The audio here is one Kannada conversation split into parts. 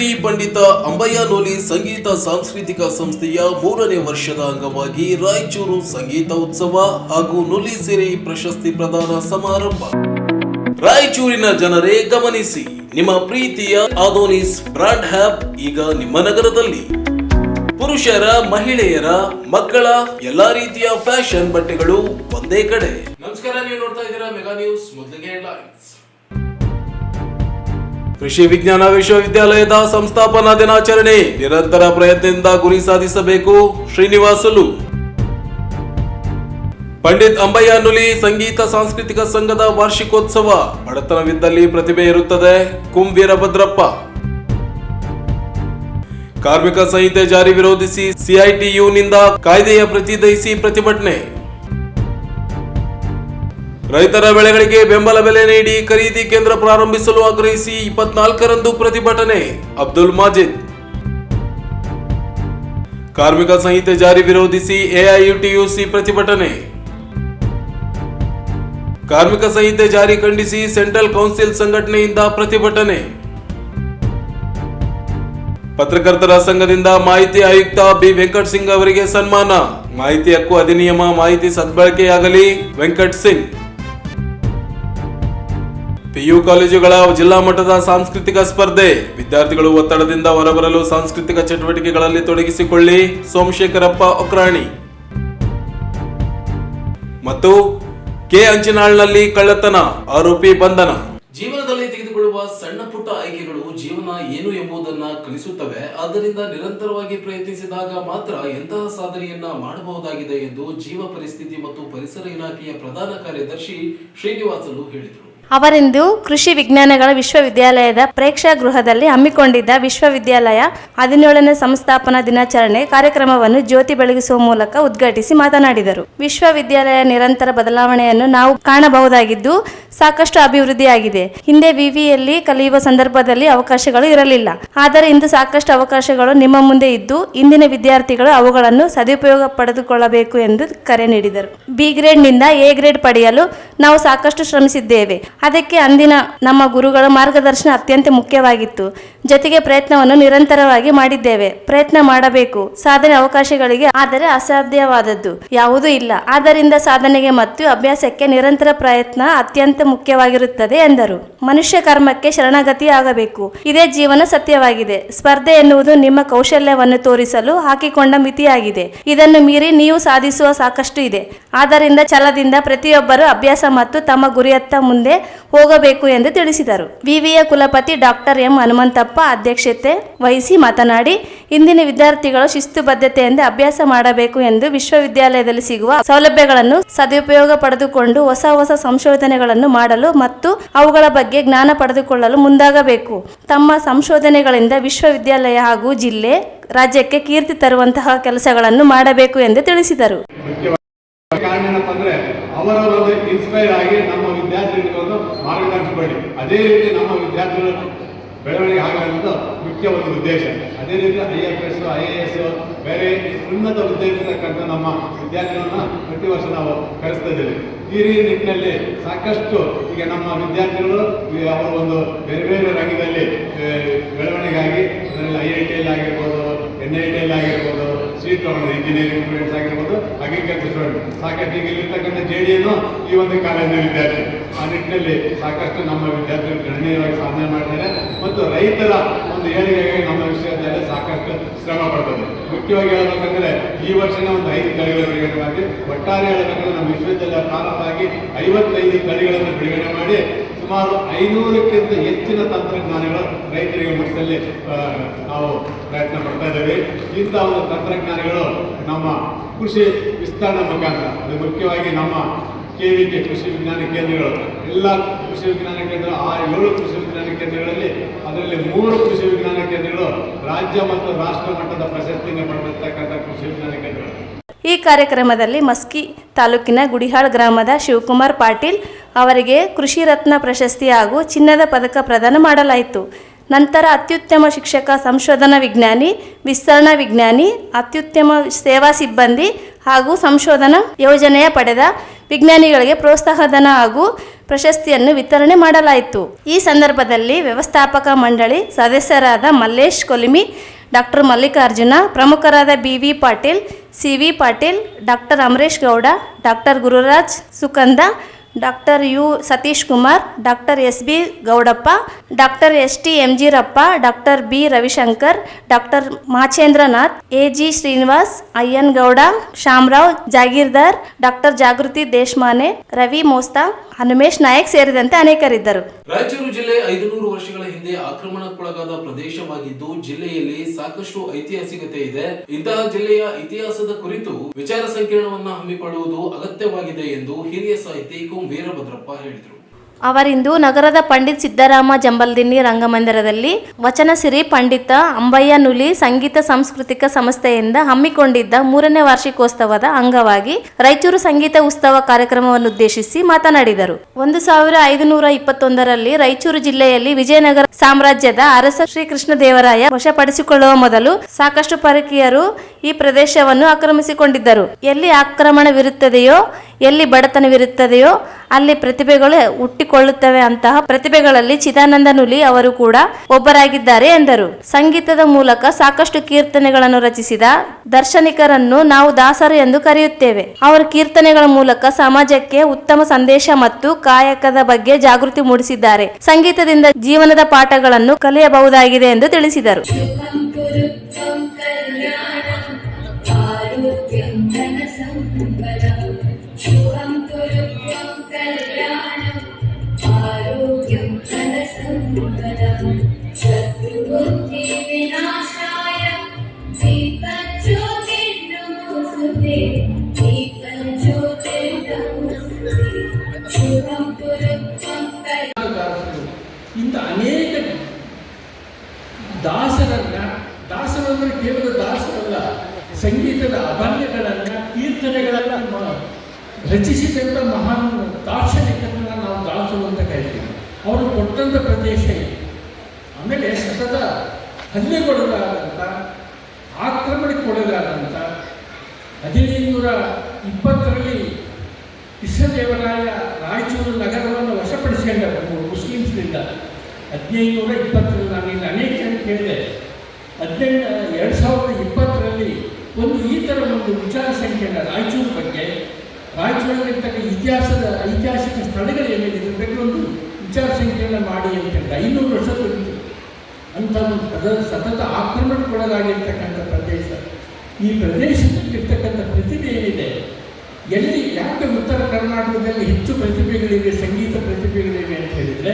ನುಲಿಸಿರಿ ಪಂಡಿತ ಅಂಬಯ್ಯನೋಲಿ ಸಂಗೀತ ಸಾಂಸ್ಕೃತಿಕ ಸಂಸ್ಥೆಯ 3ನೇ ವರ್ಷದ ಅಂಗವಾಗಿ ರಾಯಚೂರು ಸಂಗೀತ ಉತ್ಸವ ಹಾಗೂ ನುಲಿಸಿರಿ ಪ್ರಶಸ್ತಿ ಪ್ರದಾನ ಸಮಾರಂಭ. ರಾಯಚೂರಿನ ಜನರೇ ಗಮನಿಸಿ, ನಿಮ್ಮ ಪ್ರೀತಿಯ ಆದೋನಿಸ್ ಬ್ರಾಂಡ್ ಹ್ಯಾಪ್ ಈಗ ನಿಮ್ಮ ನಗರದಲ್ಲಿ. ಪುರುಷರ, ಮಹಿಳೆಯರ, ಮಕ್ಕಳ ಎಲ್ಲಾ ರೀತಿಯ ಫ್ಯಾಷನ್ ಬಟ್ಟೆಗಳು ಒಂದೇ ಕಡೆ. ನಮಸ್ಕಾರ, ನೀವು ನೋಡ್ತಾ ಇದ್ದೀರಾ ಮೆಗಾ ನ್ಯೂಸ್. ಮೊದಲಿಗೆ ಹೆಡ್ಲೈನ್ಸ್. ಕೃಷಿ ವಿಜ್ಞಾನ ವಿಶ್ವವಿದ್ಯಾಲಯದ ಸಂಸ್ಥಾಪನಾ ದಿನಾಚರಣೆ, ನಿರಂತರ ಪ್ರಯತ್ನದಿಂದ ಗುರಿ ಸಾಧಿಸಬೇಕು. ಶ್ರೀನಿವಾಸುಲು. ಪಂಡಿತ್ ಅಂಬಯ್ಯನೋಲಿ ಸಂಗೀತ ಸಾಂಸ್ಕೃತಿಕ ಸಂಘದ ವಾರ್ಷಿಕೋತ್ಸವ, ಬಡತನವಿದ್ದಲ್ಲಿ ಪ್ರತಿಭೆ ಇರುತ್ತದೆ. ಕುಂ ವೀರಭದ್ರಪ್ಪ. ಕಾರ್ಮಿಕ ಸಂಹಿತೆ ಜಾರಿ ವಿರೋಧಿಸಿ ಸಿಐಟಿಯುನಿಂದ ಕಾಯ್ದೆಯ ಪ್ರತಿದಯಿಸಿ ಪ್ರತಿಭಟನೆ. ರೈತರ ಬೆಳೆಗಳಿಗೆ ಬೆಂಬಲ ಬೆಲೆ ನೀಡಿ ಖರೀದಿ ಕೇಂದ್ರ ಪ್ರಾರಂಭಿಸಲು ಆಗ್ರಹಿಸಿ 24ರಂದು ಪ್ರತಿಭಟನೆ. ಅಬ್ದುಲ್ ಮಾಜಿದ್. ಕಾರ್ಮಿಕ ಸಂಹಿತೆ ಜಾರಿ ವಿರೋಧಿಸಿ ಎಐಯುಟಿಯುಸಿ ಪ್ರತಿಭಟನೆ. ಕಾರ್ಮಿಕ ಸಂಹಿತೆ ಜಾರಿ ಖಂಡಿಸಿ ಸೆಂಟ್ರಲ್ ಕೌನ್ಸಿಲ್ ಸಂಘಟನೆಯಿಂದ ಪ್ರತಿಭಟನೆ. ಪತ್ರಕರ್ತರ ಸಂಘದಿಂದ ಮಾಹಿತಿ ಆಯುಕ್ತ ಬಿ ವೆಂಕಟ್ ಸಿಂಗ್ ಅವರಿಗೆ ಸನ್ಮಾನ. ಮಾಹಿತಿ ಹಕ್ಕು ಅಧಿನಿಯಮ ಮಾಹಿತಿ ಸದ್ಬಳಕೆಯಾಗಲಿ. ವೆಂಕಟ್ ಸಿಂಗ್. ಪಿಯು ಕಾಲೇಜುಗಳ ಜಿಲ್ಲಾ ಮಟ್ಟದ ಸಾಂಸ್ಕೃತಿಕ ಸ್ಪರ್ಧೆ, ವಿದ್ಯಾರ್ಥಿಗಳು ಒತ್ತಡದಿಂದ ಹೊರಬರಲು ಸಾಂಸ್ಕೃತಿಕ ಚಟುವಟಿಕೆಗಳಲ್ಲಿ ತೊಡಗಿಸಿಕೊಳ್ಳಿ. ಸೋಮಶೇಖರಪ್ಪ ಒಕ್ರಾಣಿ. ಮತ್ತು ಕೆ ಅಂಚಿನಾಳ್ನಲ್ಲಿ ಕಳ್ಳತನ, ಆರೋಪಿ ಬಂಧನ. ಜೀವನದಲ್ಲಿ ತೆಗೆದುಕೊಳ್ಳುವ ಸಣ್ಣ ಪುಟ್ಟ ಆಯ್ಕೆಗಳು ಜೀವನ ಏನು ಎಂಬುದನ್ನ ಕಲಿಸುತ್ತವೆ. ಆದ್ದರಿಂದ ನಿರಂತರವಾಗಿ ಪ್ರಯತ್ನಿಸಿದಾಗ ಮಾತ್ರ ಎಂತಹ ಸಾಧನೆಯನ್ನ ಮಾಡಬಹುದಾಗಿದೆ ಎಂದು ಜೀವ ಪರಿಸ್ಥಿತಿ ಮತ್ತು ಪರಿಸರ ಇಲಾಖೆಯ ಪ್ರಧಾನ ಕಾರ್ಯದರ್ಶಿ ಶ್ರೀನಿವಾಸುಲು ಹೇಳಿದರು. ಅವರಿಂದು ಕೃಷಿ ವಿಜ್ಞಾನಗಳ ವಿಶ್ವವಿದ್ಯಾಲಯದ ಪ್ರೇಕ್ಷಾಗೃಹದಲ್ಲಿ ಹಮ್ಮಿಕೊಂಡಿದ್ದ ವಿಶ್ವವಿದ್ಯಾಲಯ 17ನೇ ಸಂಸ್ಥಾಪನಾ ದಿನಾಚರಣೆ ಕಾರ್ಯಕ್ರಮವನ್ನು ಜ್ಯೋತಿ ಬೆಳಗಿಸುವ ಮೂಲಕ ಉದ್ಘಾಟಿಸಿ ಮಾತನಾಡಿದರು. ವಿಶ್ವವಿದ್ಯಾಲಯ ನಿರಂತರ ಬದಲಾವಣೆಯನ್ನು ನಾವು ಕಾಣಬಹುದಾಗಿದ್ದು ಸಾಕಷ್ಟು ಅಭಿವೃದ್ಧಿಯಾಗಿದೆ. ಹಿಂದೆ ವಿವಿಯಲ್ಲಿ ಕಲಿಯುವ ಸಂದರ್ಭದಲ್ಲಿ ಅವಕಾಶಗಳು ಇರಲಿಲ್ಲ. ಆದರೆ ಇಂದು ಸಾಕಷ್ಟು ಅವಕಾಶಗಳು ನಿಮ್ಮ ಮುಂದೆ ಇದ್ದು ಇಂದಿನ ವಿದ್ಯಾರ್ಥಿಗಳು ಅವುಗಳನ್ನು ಸದುಪಯೋಗ ಪಡೆದುಕೊಳ್ಳಬೇಕು ಎಂದು ಕರೆ ನೀಡಿದರು. ಬಿ ಗ್ರೇಡ್ನಿಂದ ಎ ಗ್ರೇಡ್ ಪಡೆಯಲು ನಾವು ಸಾಕಷ್ಟು ಶ್ರಮಿಸಿದ್ದೇವೆ. ಅದಕ್ಕೆ ಅಂದಿನ ನಮ್ಮ ಗುರುಗಳ ಮಾರ್ಗದರ್ಶನ ಅತ್ಯಂತ ಮುಖ್ಯವಾಗಿತ್ತು. ಜೊತೆಗೆ ಪ್ರಯತ್ನವನ್ನು ನಿರಂತರವಾಗಿ ಮಾಡಿದ್ದೇವೆ. ಪ್ರಯತ್ನ ಮಾಡಬೇಕು. ಸಾಧನೆ ಅವಕಾಶಗಳಿಗೆ ಆದರೆ ಅಸಾಧ್ಯವಾದದ್ದು ಯಾವುದೂ ಇಲ್ಲ. ಆದ್ದರಿಂದ ಸಾಧನೆಗೆ ಮತ್ತು ಅಭ್ಯಾಸಕ್ಕೆ ನಿರಂತರ ಪ್ರಯತ್ನ ಅತ್ಯಂತ ಮುಖ್ಯವಾಗಿರುತ್ತದೆ ಎಂದರು. ಮನುಷ್ಯ ಕರ್ಮಕ್ಕೆ ಶರಣಾಗತಿ ಆಗಬೇಕು. ಇದೇ ಜೀವನ ಸತ್ಯವಾಗಿದೆ. ಸ್ಪರ್ಧೆ ಎನ್ನುವುದು ನಿಮ್ಮ ಕೌಶಲ್ಯವನ್ನು ತೋರಿಸಲು ಹಾಕಿಕೊಂಡ ಮಿತಿಯಾಗಿದೆ. ಇದನ್ನು ಮೀರಿ ನೀವು ಸಾಧಿಸುವ ಸಾಕಷ್ಟು ಇದೆ. ಆದ್ದರಿಂದ ಛಲದಿಂದ ಪ್ರತಿಯೊಬ್ಬರು ಅಭ್ಯಾಸ ಮತ್ತು ತಮ್ಮ ಗುರಿಯತ್ತ ಮುಂದೆ ಹೋಗಬೇಕು ಎಂದು ತಿಳಿಸಿದರು. ವಿವಿಯ ಕುಲಪತಿ ಡಾಕ್ಟರ್ ಎಂ ಹನುಮಂತಪ್ಪ ಅಧ್ಯಕ್ಷತೆ ವಹಿಸಿ ಮಾತನಾಡಿ, ಇಂದಿನ ವಿದ್ಯಾರ್ಥಿಗಳು ಶಿಸ್ತುಬದ್ಧತೆಯಿಂದ ಅಭ್ಯಾಸ ಮಾಡಬೇಕು ಎಂದು ವಿಶ್ವವಿದ್ಯಾಲಯದಲ್ಲಿ ಸಿಗುವ ಸೌಲಭ್ಯಗಳನ್ನು ಸದುಪಯೋಗ ಪಡೆದುಕೊಂಡು ಹೊಸ ಹೊಸ ಸಂಶೋಧನೆಗಳನ್ನು ಮಾಡಲು ಮತ್ತು ಅವುಗಳ ಬಗ್ಗೆ ಜ್ಞಾನ ಪಡೆದುಕೊಳ್ಳಲು ಮುಂದಾಗಬೇಕು. ತಮ್ಮ ಸಂಶೋಧನೆಗಳಿಂದ ವಿಶ್ವವಿದ್ಯಾಲಯ ಹಾಗೂ ಜಿಲ್ಲೆ, ರಾಜ್ಯಕ್ಕೆ ಕೀರ್ತಿ ತರುವಂತಹ ಕೆಲಸಗಳನ್ನು ಮಾಡಬೇಕು ಎಂದು ತಿಳಿಸಿದರು. ಕಾರಣ ಏನಪ್ಪ ಅಂದ್ರೆ ಅವರವರೊಂದು ಇನ್ಸ್ಪೈರ್ ಆಗಿ ನಮ್ಮ ವಿದ್ಯಾರ್ಥಿಗಳಿಗೊಂದು ಮಾರ್ಗದರ್ಶನ ಮಾಡಿ ಅದೇ ರೀತಿ ನಮ್ಮ ವಿದ್ಯಾರ್ಥಿಗಳ ಬೆಳವಣಿಗೆ ಆಗಲಿ ಅನ್ನೋದು ಮುಖ್ಯ ಒಂದು ಉದ್ದೇಶ. ಅದೇ ರೀತಿ IFS, IAS ಬೇರೆ ಉನ್ನತ ಹುದ್ದೆ ಇರತಕ್ಕಂಥ ನಮ್ಮ ವಿದ್ಯಾರ್ಥಿಗಳನ್ನ ಪ್ರತಿ ವರ್ಷ ನಾವು ಕರೆಸ್ತಾ ಇದ್ದೇವೆ. ಈ ನಿಟ್ಟಿನಲ್ಲಿ ಸಾಕಷ್ಟು ಈಗ ನಮ್ಮ ವಿದ್ಯಾರ್ಥಿಗಳು ಅವರ ಒಂದು ಬೇರೆ ಬೇರೆ ರಂಗದಲ್ಲಿ ಬೆಳವಣಿಗೆಯಾಗಿ ಅದರಲ್ಲಿ IIT ಆಗಿರ್ಬೋದು, NIT ಆಗಿರ್ಬೋದು, ಸೀಟ್ ತಗೊಂಡು ಇಂಜಿನಿಯರಿಂಗ್ ಸ್ಟೂಡೆಂಟ್ಸ್ ಆಗಿರ್ಬೋದು, ಅಗ್ರಿಕಲ್ಚರ್ ಸ್ಟೂಡೆಂಟ್ ಸಾಕಷ್ಟು ಈಗ ಇಲ್ಲಿರ್ತಕ್ಕಂಥ JDಯನ್ನು ಈ ಒಂದು ಕಾಲೇಜಿನ ವಿದ್ಯಾರ್ಥಿ. ಆ ನಿಟ್ಟಿನಲ್ಲಿ ಸಾಕಷ್ಟು ನಮ್ಮ ವಿದ್ಯಾರ್ಥಿಗಳು ಗಣನೀಯವಾಗಿ ಸಾಧನೆ ಮಾಡಿದ್ದಾರೆ ಮತ್ತು ರೈತರ ಒಂದು ಏಳಿಗೆಗೆ ನಮ್ಮ ವಿಶ್ವವಿದ್ಯಾಲಯ ಸಾಕಷ್ಟು ಶ್ರಮ ಪಡ್ತದೆ. ಮುಖ್ಯವಾಗಿ ಹೇಳಬೇಕಂದ್ರೆ ಈ ವರ್ಷನೇ ಒಂದು 5 ತಳಿಗಳ ಬಿಡುಗಡೆ ಮಾಡಿ, ಒಟ್ಟಾರೆ ಹೇಳಬೇಕಂದ್ರೆ ನಮ್ಮ ವಿಶ್ವವಿದ್ಯಾಲಯ ಪ್ರಾರಂಭ ಆಗಿ 55 ತಳಿಗಳನ್ನು ಬಿಡುಗಡೆ ಮಾಡಿ ಸುಮಾರು 500ಕ್ಕಿಂತ ಹೆಚ್ಚಿನ ತಂತ್ರಜ್ಞಾನಗಳು ರೈತರಿಗೆ ಮುಟ್ಟಿಸಲು ನಾವು ಪ್ರಯತ್ನ ಪಡ್ತಾ ಇದ್ದೇವೆ. ಇಂಥ ಒಂದು ತಂತ್ರಜ್ಞಾನಗಳು ನಮ್ಮ ಕೃಷಿ ವಿಸ್ತರಣೆ ಮುಖಾಂತರ, ಅದು ಮುಖ್ಯವಾಗಿ ನಮ್ಮ KVK ಕೃಷಿ ವಿಜ್ಞಾನ ಕೇಂದ್ರಗಳು, ಎಲ್ಲ ಕೃಷಿ ವಿಜ್ಞಾನ ಕೇಂದ್ರ 7 ಕೃಷಿ ವಿಜ್ಞಾನ ಕೇಂದ್ರಗಳಲ್ಲಿ ಅದರಲ್ಲಿ 3 ಕೃಷಿ ವಿಜ್ಞಾನ ಕೇಂದ್ರಗಳು ರಾಜ್ಯ ಮತ್ತು ರಾಷ್ಟ್ರ ಮಟ್ಟದ ಪ್ರಶಸ್ತಿಯನ್ನು ಪಡೆದಿರ್ತಕ್ಕಂಥ ಕೃಷಿ ವಿಜ್ಞಾನ ಕೇಂದ್ರಗಳು. ಈ ಕಾರ್ಯಕ್ರಮದಲ್ಲಿ ಮಸ್ಕಿ ತಾಲೂಕಿನ ಗುಡಿಹಾಳ್ ಗ್ರಾಮದ ಶಿವಕುಮಾರ್ ಪಾಟೀಲ್ ಅವರಿಗೆ ಕೃಷಿ ರತ್ನ ಪ್ರಶಸ್ತಿ ಹಾಗೂ ಚಿನ್ನದ ಪದಕ ಪ್ರದಾನ ಮಾಡಲಾಯಿತು. ನಂತರ ಅತ್ಯುತ್ತಮ ಶಿಕ್ಷಕ, ಸಂಶೋಧನಾ ವಿಜ್ಞಾನಿ, ವಿಸ್ತರಣಾ ವಿಜ್ಞಾನಿ, ಅತ್ಯುತ್ತಮ ಸೇವಾ ಸಿಬ್ಬಂದಿ ಹಾಗೂ ಸಂಶೋಧನಾ ಯೋಜನೆಯ ಪಡೆದ ವಿಜ್ಞಾನಿಗಳಿಗೆ ಪ್ರೋತ್ಸಾಹಧನ ಹಾಗೂ ಪ್ರಶಸ್ತಿಯನ್ನು ವಿತರಣೆ ಮಾಡಲಾಯಿತು. ಈ ಸಂದರ್ಭದಲ್ಲಿ ವ್ಯವಸ್ಥಾಪಕ ಮಂಡಳಿ ಸದಸ್ಯರಾದ ಮಲ್ಲೇಶ್ ಕೊಲಿಮಿ, ಡಾಕ್ಟರ್ ಮಲ್ಲಿಕಾರ್ಜುನ, ಪ್ರಮುಖರಾದ BV Patil, CV Patil, doctor Amaresh Gowda, doctor Gururaj Sukanda, doctor U Satish Kumar, doctor SB Gowdappa, doctor ST MG Rappa, doctor B Ravishankar, doctor Machendranath, AG Srinivas, IN Gowda, Shamrao Jagirdar, doctor Jagruti Deshmane, Ravi ಮೋಸ್ತಾ, Hanumesh Nayak ಸೇರಿದಂತೆ ಅನೇಕರಿದ್ದರು. ರಾಯಚೂರು ಜಿಲ್ಲೆ 500 ವರ್ಷಗಳ ಹಿಂದೆ ಆಕ್ರಮಣಕ್ಕೊಳಗಾದ ಪ್ರದೇಶವಾಗಿದ್ದು ಜಿಲ್ಲೆಯಲ್ಲಿ ಸಾಕಷ್ಟು ಐತಿಹಾಸಿಕತೆ ಇದೆ. ಇಂತಹ ಜಿಲ್ಲೆಯ ಇತಿಹಾಸದ ಕುರಿತು ವಿಚಾರ ಸಂಕಿರಣವನ್ನು ಹಮ್ಮಿಕೊಳ್ಳುವುದು ಅಗತ್ಯವಾಗಿದೆ ಎಂದು ಹಿರಿಯ ಸಾಹಿತಿ ವೀರಭದ್ರಪ್ಪ ಹೇಳಿದರು. ಅವರಿಂದು ನಗರದ ಪಂಡಿತ್ ಸಿದ್ದರಾಮ ಜಂಬಲ್ದಿನ್ನಿ ರಂಗಮಂದಿರದಲ್ಲಿ ವಚನಸಿರಿ ಪಂಡಿತ ಅಂಬಯ್ಯ ನುಲಿ ಸಂಗೀತ ಸಾಂಸ್ಕೃತಿಕ ಸಂಸ್ಥೆಯಿಂದ ಹಮ್ಮಿಕೊಂಡಿದ್ದ 3ನೇ ವಾರ್ಷಿಕೋತ್ಸವದ ಅಂಗವಾಗಿ ರಾಯಚೂರು ಸಂಗೀತ ಉತ್ಸವ ಕಾರ್ಯಕ್ರಮವನ್ನುದ್ದೇಶಿಸಿ ಮಾತನಾಡಿದರು. 1521ರಲ್ಲಿ ರಾಯಚೂರು ಜಿಲ್ಲೆಯಲ್ಲಿ ವಿಜಯನಗರ ಸಾಮ್ರಾಜ್ಯದ ಅರಸ ಶ್ರೀಕೃಷ್ಣದೇವರಾಯ ವಶಪಡಿಸಿಕೊಳ್ಳುವ ಮೊದಲು ಸಾಕಷ್ಟು ಪರಕೀಯರು ಈ ಪ್ರದೇಶವನ್ನು ಆಕ್ರಮಿಸಿಕೊಂಡಿದ್ದರು. ಎಲ್ಲಿ ಆಕ್ರಮಣವಿರುತ್ತದೆಯೋ, ಎಲ್ಲಿ ಬಡತನವಿರುತ್ತದೆಯೋ ಅಲ್ಲಿ ಪ್ರತಿಭೆಗಳು ಹುಟ್ಟಿಕೊಳ್ಳುತ್ತವೆ. ಅಂತಹ ಪ್ರತಿಭೆಗಳಲ್ಲಿ ಚಿದಾನಂದ ನುಲಿ ಅವರು ಕೂಡ ಒಬ್ಬರಾಗಿದ್ದಾರೆ ಎಂದರು. ಸಂಗೀತದ ಮೂಲಕ ಸಾಕಷ್ಟು ಕೀರ್ತನೆಗಳನ್ನು ರಚಿಸಿದ ದಾರ್ಶನಿಕರನ್ನು ನಾವು ದಾಸರು ಎಂದು ಕರೆಯುತ್ತೇವೆ. ಅವರ ಕೀರ್ತನೆಗಳ ಮೂಲಕ ಸಮಾಜಕ್ಕೆ ಉತ್ತಮ ಸಂದೇಶ ಮತ್ತು ಕಾಯಕದ ಬಗ್ಗೆ ಜಾಗೃತಿ ಮೂಡಿಸಿದ್ದಾರೆ. ಸಂಗೀತದಿಂದ ಜೀವನದ ಪಾಠಗಳನ್ನು ಕಲಿಯಬಹುದಾಗಿದೆ ಎಂದು ತಿಳಿಸಿದರು. शुभं कुरुभ्यं कल्याणं आरोग्यं धनसम्पदं शत्रुबुद्धिविनाशाय दीपज्योतिर्नमोऽस्तुते दीपज्योतिर्नमोऽस्तुते शुभं कुरुभ्यं कल्याणं. ಇಂಥ ಅನೇಕ ದಾಸರಂದ್ರೆ ಕೇವಲ ದಾಸರಲ್ಲ, ಸಂಗೀತದ ಅಭಂಗಗಳನ್ನು ಕೀರ್ತನೆಗಳನ್ನು ರಚಿಸಿದಂಥ ಮಹಾನ್ ದಾರ್ಶನಿಕರನ್ನ ನಾವು ದಾಸರು ಅಂತ ಕರಿತೀವಿ. ಅವರು ಕೊಟ್ಟಂಥ ಪ್ರದೇಶ ಇದೆ. ಆಮೇಲೆ ಸತತ ಹಲ್ಲೆಗೊಳಗಾದಂಥ, ಆಕ್ರಮಣಕ್ಕೊಳಗಾದಂಥ 1520ರಲ್ಲಿ ಕೃಷ್ಣದೇವರಾಯ ರಾಯಚೂರು ನಗರವನ್ನು ವಶಪಡಿಸಿಕೊಂಡರು ಮುಸ್ಲಿಮ್ಸ್ರಿಂದ. 1520ರಲ್ಲಿ ನಾನು ಇಲ್ಲಿ ಅನೇಕ ಜನ ಕೇಳಿದೆ. 2020ರಲ್ಲಿ ಈ ಥರ ಒಂದು ವಿಚಾರ ಸಂಕಿರಣ ರಾಯಚೂರು ಬಗ್ಗೆ, ರಾಯಚೂರಿನಲ್ಲಿರ್ತಕ್ಕ ಐತಿಹಾಸಿಕ ಸ್ಥಳಗಳು ಏನಿದೆ ಇದ್ರ ಬಗ್ಗೆ ಒಂದು ವಿಚಾರ ಸಂಕಿರಣ ಮಾಡಿ ಅಂತಂದರೆ 500 ವರ್ಷ ತೊಡಗಿತು. ಅಂಥ ಒಂದು ಸತತ ಆಕ್ರಮಣಕ್ಕೊಳಗಾಗಿರ್ತಕ್ಕಂಥ ಪ್ರದೇಶ. ಈ ಪ್ರದೇಶದಲ್ಲಿರ್ತಕ್ಕಂಥ ಪ್ರತಿಭೆ ಏನಿದೆ, ಯಾಕೆ ಉತ್ತರ ಕರ್ನಾಟಕದಲ್ಲಿ ಹೆಚ್ಚು ಪ್ರತಿಭೆಗಳಿವೆ, ಸಂಗೀತ ಪ್ರತಿಭೆಗಳಿವೆ ಅಂತ ಹೇಳಿದರೆ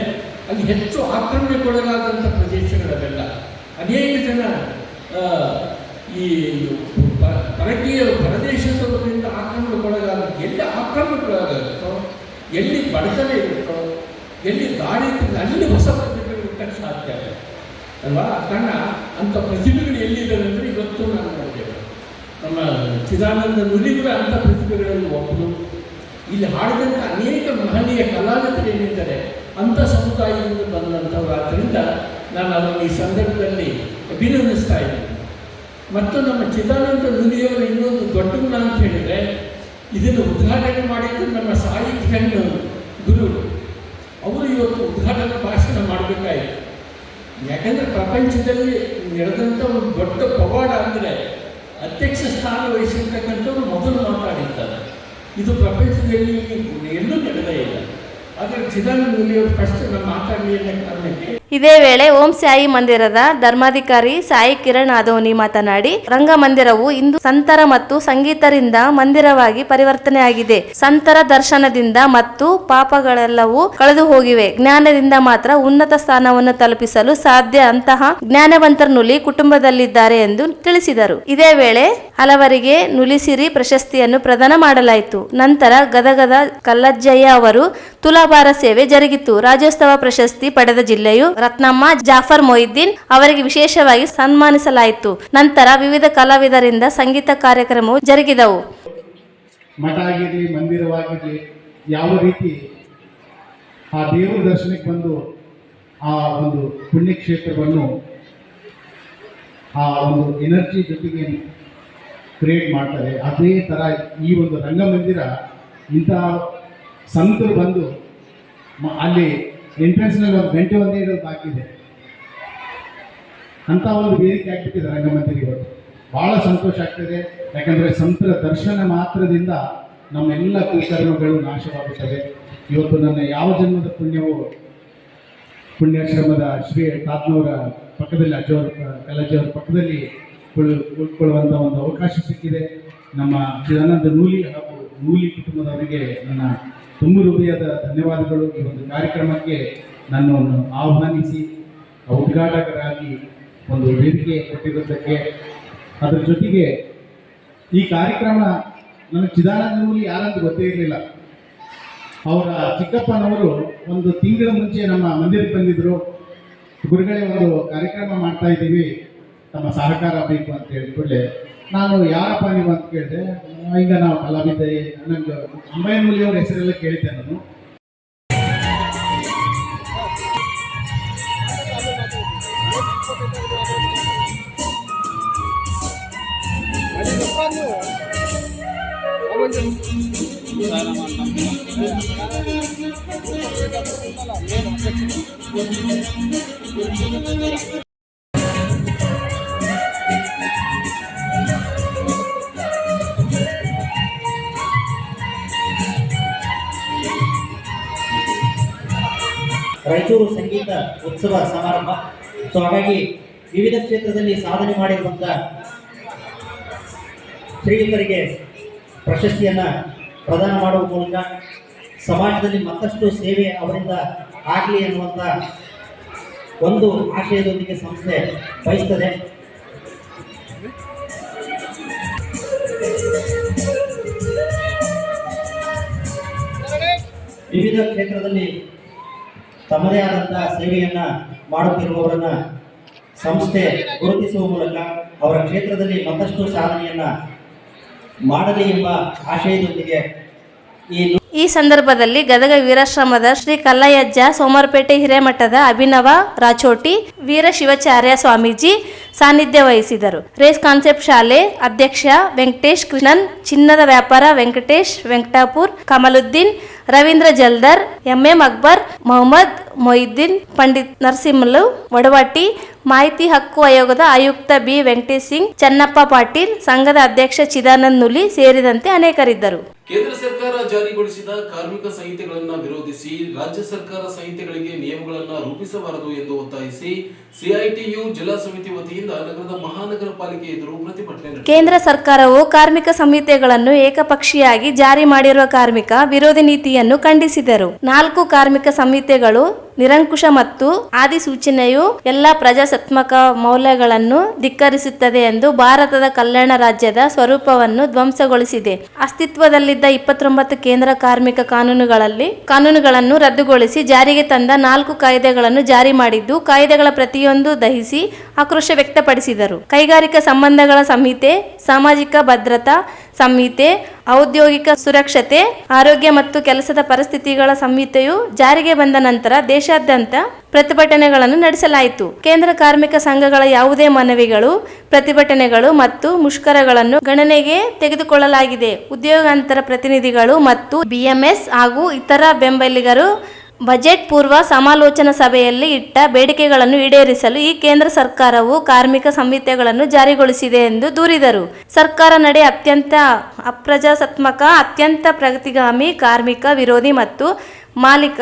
ಅಲ್ಲಿ ಹೆಚ್ಚು ಆಕ್ರಮಣಕ್ಕೊಳಗಾದಂಥ ಪ್ರದೇಶಗಳವೆಲ್ಲ. ಅನೇಕ ಜನ ಈ ಪರದೇಶದವರಿಂದ ಆಕ್ರಮಣಕ್ಕೊಳಗಾದ, ಎಲ್ಲಿ ಆಕ್ರಮಣಕ್ಕೊಳಗಾಗುತ್ತೋ, ಎಲ್ಲಿ ಬಡತನ ಇರುತ್ತೋ, ಎಲ್ಲಿ ದಾರಿದ್ರ್ಯ, ಅಲ್ಲಿ ಹೊಸ ಪ್ರತಿಭೆಗಳು ಹುಟ್ಟಕ್ಕೆ ಸಾಧ್ಯ ಅಲ್ವಾ. ಕಾರಣ ಅಂಥ ಪ್ರತಿಭೆಗಳು ಎಲ್ಲಿದ್ದಾರೆ ಅಂದರೆ ಇವತ್ತು ನಾನು ನೋಡ್ತೇವೆ. ನಮ್ಮ ಚಿದಾನಂದ ನುಲಿಗಳ ಅಂಥ ಪ್ರತಿಭೆಗಳಲ್ಲಿ ಒಬ್ಬರು. ಇಲ್ಲಿ ಹಾಡಿದಂಥ ಅನೇಕ ಮಹನೀಯ ಕಲಾವಿದರು ಏನಿದ್ದಾರೆ ಅಂಥ ಸಮುದಾಯದಿಂದ ಬಂದಂಥವ್ರು. ಆದ್ದರಿಂದ ನಾನು ಅವರನ್ನು ಈ ಸಂದರ್ಭದಲ್ಲಿ ಅಭಿನಂದಿಸ್ತಾ ಇದ್ದೀನಿ. ಮತ್ತು ನಮ್ಮ ಚಿದಾನಂದ ನುಲಿಯವರ ಇನ್ನೊಂದು ದೊಡ್ಡ ಗುಣ ಅಂತ ಹೇಳಿದರೆ, ಇದನ್ನು ಉದ್ಘಾಟನೆ ಮಾಡಿದ್ದು ನಮ್ಮ ಸಾಹಿತ್ಯ ಗುರು. ಅವರು ಇವತ್ತು ಉದ್ಘಾಟನಾ ಭಾಷಣ ಮಾಡಬೇಕಾಯಿತು. ಯಾಕಂದರೆ ಪ್ರಪಂಚದಲ್ಲಿ ನಡೆದಂಥ ಒಂದು ದೊಡ್ಡ ಪವಾಡ ಅಂದರೆ ಅಧ್ಯಕ್ಷ ಸ್ಥಾನ ವಹಿಸಿರ್ತಕ್ಕಂಥವ್ರು ಮೊದಲು ಮಾತಾಡಿದ್ದಾರೆ. ಇದು ಪ್ರಪಂಚದಲ್ಲಿ ಎಲ್ಲೂ ನಡೆದೇ ಇಲ್ಲ. ಆದರೆ ಚಿದಾನಂದ ನುಲಿಯವರು ಫಸ್ಟ್ ನಮ್ಮ ಮಾತಾಡಲಿ ಅನ್ನೋ ಕಾರಣಕ್ಕೆ. ಇದೇ ವೇಳೆ ಓಂ ಸಾಯಿ ಮಂದಿರದ ಧರ್ಮಾಧಿಕಾರಿ ಸಾಯಿ ಕಿರಣ್ ಆದೋನಿ ಮಾತನಾಡಿ, ರಂಗಮಂದಿರವು ಇಂದು ಸಂತರ ಮತ್ತು ಸಂಗೀತರಿಂದ ಮಂದಿರವಾಗಿ ಪರಿವರ್ತನೆಯಾಗಿದೆ. ಸಂತರ ದರ್ಶನದಿಂದ ಮತ್ತು ಪಾಪಗಳೆಲ್ಲವೂ ಕಳೆದು ಹೋಗಿವೆ. ಜ್ಞಾನದಿಂದ ಮಾತ್ರ ಉನ್ನತ ಸ್ಥಾನವನ್ನು ತಲುಪಿಸಲು ಸಾಧ್ಯ. ಅಂತಹ ಜ್ಞಾನವಂತರ ನುಲಿ ಕುಟುಂಬದಲ್ಲಿದ್ದಾರೆ ಎಂದು ತಿಳಿಸಿದರು. ಇದೇ ವೇಳೆ ಹಲವರಿಗೆ ನುಲಿಸಿರಿ ಪ್ರಶಸ್ತಿಯನ್ನು ಪ್ರದಾನ ಮಾಡಲಾಯಿತು. ನಂತರ ಗದಗದ ಕಲ್ಲಜ್ಜಯ್ಯ ಅವರು ತುಲಾಭಾರ ಸೇವೆ ಜರುಗಿತು. ರಾಜ್ಯೋತ್ಸವ ಪ್ರಶಸ್ತಿ ಪಡೆದ ಜಿಲ್ಲೆಯು ರತ್ನಮ್ಮ ಜಾಫರ್ ಮೊಹಿದ್ದೀನ್ ಅವರಿಗೆ ವಿಶೇಷವಾಗಿ ಸನ್ಮಾನಿಸಲಾಯಿತು. ನಂತರ ವಿವಿಧ ಕಲಾವಿದರಿಂದ ಸಂಗೀತ ಕಾರ್ಯಕ್ರಮವು ಜರುಗಿದವು. ಮಠ ಆಗಿರಲಿ, ಮಂದಿರವಾಗಿರಲಿ, ಯಾವ ರೀತಿ ಆ ದೇವರ ದರ್ಶನಕ್ಕೆ ಬಂದು ಆ ಒಂದು ಪುಣ್ಯಕ್ಷೇತ್ರವನ್ನು ಆ ಒಂದು ಎನರ್ಜಿ ಜೊತೆಗೆ ಕ್ರಿಯೇಟ್ ಮಾಡ್ತಾರೆ. ಅದೇ ಥರ ಈ ಒಂದು ರಂಗಮಂದಿರ ಇಂಥ ಸಂತರು ಬಂದು ಅಲ್ಲಿ ಎಂಟ್ರೆನ್ಸ್ನಲ್ಲಿ ಒಂದು ಗಂಟೆ ಒಂದೇ ಇಡೋದು ಬಾಕಿ ಇದೆ. ಅಂಥ ಒಂದು ವೇದಿಕೆ ಆಗ್ಬಿಟ್ಟಿದೆ ರಂಗಮಂದಿರ ಇವತ್ತು. ಭಾಳ ಸಂತೋಷ ಆಗ್ತದೆ. ಯಾಕಂದರೆ ಸಂತರ ದರ್ಶನ ಮಾತ್ರದಿಂದ ನಮ್ಮೆಲ್ಲ ಕುಕರ್ಮಗಳು ನಾಶವಾಗುತ್ತವೆ. ಇವತ್ತು ನನ್ನ ಯಾವ ಜನ್ಮದ ಪುಣ್ಯಾಶ್ರಮದ ಶ್ರೀ ತಾತ್ನವರ ಪಕ್ಕದಲ್ಲಿ ಕಲಜಿಯವರ ಪಕ್ಕದಲ್ಲಿ ಉಳ್ಕೊಳ್ಳುವಂಥ ಒಂದು ಅವಕಾಶ ಸಿಕ್ಕಿದೆ. ನಮ್ಮ ಚಿದಾನಂದ ನೂಲಿ ಹಾಗೂ ನೂಲಿ ಕುಟುಂಬದವರಿಗೆ ನನ್ನ ತುಂಬ ಹೃದಯದ ಧನ್ಯವಾದಗಳು. ಈ ಒಂದು ಕಾರ್ಯಕ್ರಮಕ್ಕೆ ನನ್ನನ್ನು ಆಹ್ವಾನಿಸಿ ಉದ್ಘಾಟಕರಾಗಿ ಒಂದು ವೇದಿಕೆ ಕೊಟ್ಟಿರೋದಕ್ಕೆ, ಅದರ ಜೊತೆಗೆ ಈ ಕಾರ್ಯಕ್ರಮ ನನಗೆ ಚಿದಾನಂದ ನೂಲಿ ಯಾರಂತ ಗೊತ್ತೇ ಇರಲಿಲ್ಲ. ಅವರ ಚಿಕ್ಕಪ್ಪನವರು ಒಂದು ತಿಂಗಳ ಮುಂಚೆ ನಮ್ಮ ಮಂದಿರಕ್ಕೆ ಬಂದಿದ್ದರು. ಗುರುಗಳೇ ಒಂದು ಕಾರ್ಯಕ್ರಮ ಮಾಡ್ತಾ ಇದ್ದೀವಿ, ತಮ್ಮ ಸಹಕಾರ ಬೇಕು ಅಂತ ಹೇಳಿಕೊಳ್ಳೆ ನಾನು ಯಾರಪ್ಪ ನೀವು ಅಂತ ಕೇಳಿದೆ. ಈಗ ನಾವು ಕಲಾವಿದ ನನಗೆ ಅಂಬಯ್ಯನೂಲಿಯವ್ರ ಹೆಸರೆಲ್ಲ ಕೇಳಿದ್ದೆ ನಾನು. ರಾಯಚೂರು ಸಂಗೀತ ಉತ್ಸವ ಸಮಾರಂಭ. ಸೊ ಹಾಗಾಗಿ ವಿವಿಧ ಕ್ಷೇತ್ರದಲ್ಲಿ ಸಾಧನೆ ಮಾಡಿರುವಂಥ ಶ್ರೀಯುತರಿಗೆ ಪ್ರಶಸ್ತಿಯನ್ನು ಪ್ರದಾನ ಮಾಡುವ ಮೂಲಕ ಸಮಾಜದಲ್ಲಿ ಮತ್ತಷ್ಟು ಸೇವೆ ಅವರಿಂದ ಆಗಲಿ ಅನ್ನುವಂಥ ಒಂದು ಆಶಯದೊಂದಿಗೆ ಸಂಸ್ಥೆ ಬಯಸ್ತದೆ. ವಿವಿಧ ಕ್ಷೇತ್ರದಲ್ಲಿ ತಮ್ಮದೇ ಆದಂತಹ ಸೇವೆಯನ್ನ ಮಾಡುತ್ತಿರುವವರನ್ನ ಸಂಸ್ಥೆ ಗುರುತಿಸುವ ಮೂಲಕ ಅವರ ಕ್ಷೇತ್ರದಲ್ಲಿ ಮತ್ತಷ್ಟು ಸಾಧನೆಯನ್ನ ಮಾಡಲಿ ಎಂಬ ಆಶಯದೊಂದಿಗೆ ಈ ಸಂದರ್ಭದಲ್ಲಿ ಗದಗ ವೀರಾಶ್ರಮದ ಶ್ರೀ ಕಲ್ಲಯ್ಯಜ್ಜ, ಸೋಮರಪೇಟೆ ಹಿರೇಮಠದ ಅಭಿನವ ರಾಚೋಟಿ, ವೀರ ಶಿವಾಚಾರ್ಯ ಸ್ವಾಮೀಜಿ ಸಾನ್ನಿಧ್ಯ ವಹಿಸಿದರು. ರೇಸ್ ಕಾನ್ಸೆಪ್ಟ್ ಶಾಲೆ ಅಧ್ಯಕ್ಷ ವೆಂಕಟೇಶ್ ಕೃಷ್ಣನ್, ಚಿನ್ನದ ವ್ಯಾಪಾರ ವೆಂಕಟೇಶ್ ವೆಂಕಟಾಪುರ್, ಕಮಲುದ್ದೀನ್, ರವೀಂದ್ರ ಜಲ್ದರ್, ಎಂಎಂ ಅಕ್ಬರ್, ಮೊಹಮ್ಮದ್ ಮೊಹಿದ್ದೀನ್, ಪಂಡಿತ್ ನರಸಿಂಹಲು ವಡವಾಟಿ, ಮಾಹಿತಿ ಹಕ್ಕು ಆಯೋಗದ ಆಯುಕ್ತ ಬಿ ವೆಂಕಟೇಶ್ ಸಿಂಗ್, ಚನ್ನಪ್ಪ ಪಾಟೀಲ್, ಸಂಘದ ಅಧ್ಯಕ್ಷ ಚಿದಾನಂದ ನುಲಿ ಸೇರಿದಂತೆ ಅನೇಕರಿದ್ದರು. ಕೇಂದ್ರ ಸರ್ಕಾರ ಜಾರಿಗೊಳಿಸಿದ ಕಾರ್ಮಿಕ ಸಂಹಿತೆಗಳನ್ನು ವಿರೋಧಿಸಿ ರಾಜ್ಯ ಸರ್ಕಾರ ಸಂಹಿತೆಗಳಿಗೆ ನಿಯಮಗಳನ್ನು ರೂಪಿಸಬಾರದು ಎಂದು ಒತ್ತಾಯಿಸಿ ಸಿಐಟಿಯು ಜಿಲ್ಲಾ ಸಮಿತಿ ವತಿಯಿಂದ ನಗರದ ಮಹಾನಗರ ಪಾಲಿಕೆ ಎದುರು ಪ್ರತಿಭಟನೆ ನಡೆಸಿದೆ. ಕೇಂದ್ರ ಸರ್ಕಾರವು ಕಾರ್ಮಿಕ ಸಂಹಿತೆಗಳನ್ನು ಏಕಪಕ್ಷೀಯವಾಗಿ ಜಾರಿ ಮಾಡಿರುವ ಕಾರ್ಮಿಕ ವಿರೋಧಿ ನೀತಿಯನ್ನು ಖಂಡಿಸಿದರು. 4 ಕಾರ್ಮಿಕ ಸಂಹಿತೆಗಳು ನಿರಂಕುಶ ಮತ್ತು ಆದಿಸೂಚನೆಯು ಎಲ್ಲ ಪ್ರಜಾಸತ್ತಾತ್ಮಕ ಮೌಲ್ಯಗಳನ್ನು ಧಿಕ್ಕರಿಸುತ್ತದೆ ಎಂದು ಭಾರತದ ಕಲ್ಯಾಣ ರಾಜ್ಯದ ಸ್ವರೂಪವನ್ನು ಧ್ವಂಸಗೊಳಿಸಿದೆ. ಅಸ್ತಿತ್ವದಲ್ಲಿದ್ದ 29 ಕೇಂದ್ರ ಕಾರ್ಮಿಕ ಕಾನೂನುಗಳನ್ನು ರದ್ದುಗೊಳಿಸಿ ಜಾರಿಗೆ ತಂದ 4 ಕಾಯ್ದೆಗಳನ್ನು ಜಾರಿ ಮಾಡಿದ್ದು, ಕಾಯ್ದೆಗಳ ಪ್ರತಿಯೊಂದು ದಹಿಸಿ ಆಕ್ರೋಶ ವ್ಯಕ್ತಪಡಿಸಿದರು. ಕೈಗಾರಿಕಾ ಸಂಬಂಧಗಳ ಸಂಹಿತೆ, ಸಾಮಾಜಿಕ ಭದ್ರತಾ ಸಂಹಿತೆ, ಔದ್ಯೋಗಿಕ ಸುರಕ್ಷತೆ, ಆರೋಗ್ಯ ಮತ್ತು ಕೆಲಸದ ಪರಿಸ್ಥಿತಿಗಳ ಸಂಹಿತೆಯು ಜಾರಿಗೆ ಬಂದ ನಂತರ ದೇಶಾದ್ಯಂತ ಪ್ರತಿಭಟನೆಗಳನ್ನು ನಡೆಸಲಾಯಿತು. ಕೇಂದ್ರ ಕಾರ್ಮಿಕ ಸಂಘಗಳ ಯಾವುದೇ ಮನವಿಗಳು, ಪ್ರತಿಭಟನೆಗಳು ಮತ್ತು ಮುಷ್ಕರಗಳನ್ನು ಗಣನೆಗೆ ತೆಗೆದುಕೊಳ್ಳಲಾಗಿದೆ. ಉದ್ಯೋಗಾಂತರ ಪ್ರತಿನಿಧಿಗಳು ಮತ್ತು ಬಿಎಂಎಸ್ ಹಾಗೂ ಇತರ ಬೆಂಬಲಿಗರು ಬಜೆಟ್ ಪೂರ್ವ ಸಮಾಲೋಚನಾ ಸಭೆಯಲ್ಲಿ ಇಟ್ಟ ಬೇಡಿಕೆಗಳನ್ನು ಈಡೇರಿಸಲು ಈ ಕೇಂದ್ರ ಸರ್ಕಾರವು ಕಾರ್ಮಿಕ ಸಂಹಿತೆಗಳನ್ನು ಜಾರಿಗೊಳಿಸಿದೆ ಎಂದು ದೂರಿದರು. ಸರ್ಕಾರ ನಡೆ ಅತ್ಯಂತ ಅಪ್ರಜಾಸತ್ತಾತ್ಮಕ, ಅತ್ಯಂತ ಪ್ರಗತಿಗಾಮಿ, ಕಾರ್ಮಿಕ ವಿರೋಧಿ ಮತ್ತು ಮಾಲೀಕ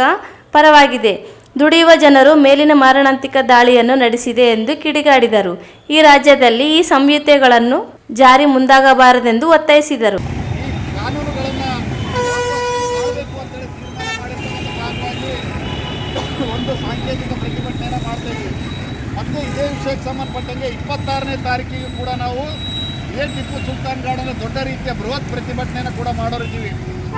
ಪರವಾಗಿದೆ. ದುಡಿಯುವ ಜನರು ಮೇಲಿನ ಮಾರಣಾಂತಿಕ ದಾಳಿಯನ್ನು ನಡೆಸಿದೆ ಎಂದು ಕಿಡಿಗಾಡಿದರು. ಈ ರಾಜ್ಯದಲ್ಲಿ ಈ ಸಂಹಿತೆಗಳನ್ನು ಜಾರಿ ಮುಂದಾಗಬಾರದೆಂದು ಒತ್ತಾಯಿಸಿದರು. ಒಂದು ಸಾಂಕೇತಿಕ ಪ್ರತಿಭಟನೆಯನ್ನು ಮಾಡ್ತಾ ಇದ್ದೀವಿ. ಮತ್ತು ಇದೇ ವಿಷಯಕ್ಕೆ ಸಂಬಂಧಪಟ್ಟಂಗೆ 26ನೇ ತಾರೀಕಿಗೆ ಕೂಡ ನಾವು ಇದೇ ಟಿಪ್ಪು ಸುಲ್ತಾನ್ ಗಾರ್ಡನ್ ದೊಡ್ಡ ರೀತಿಯ ಬೃಹತ್ ಪ್ರತಿಭಟನೆಯನ್ನು ಕೂಡ ಮಾಡೋರಿದ್ದೀವಿ.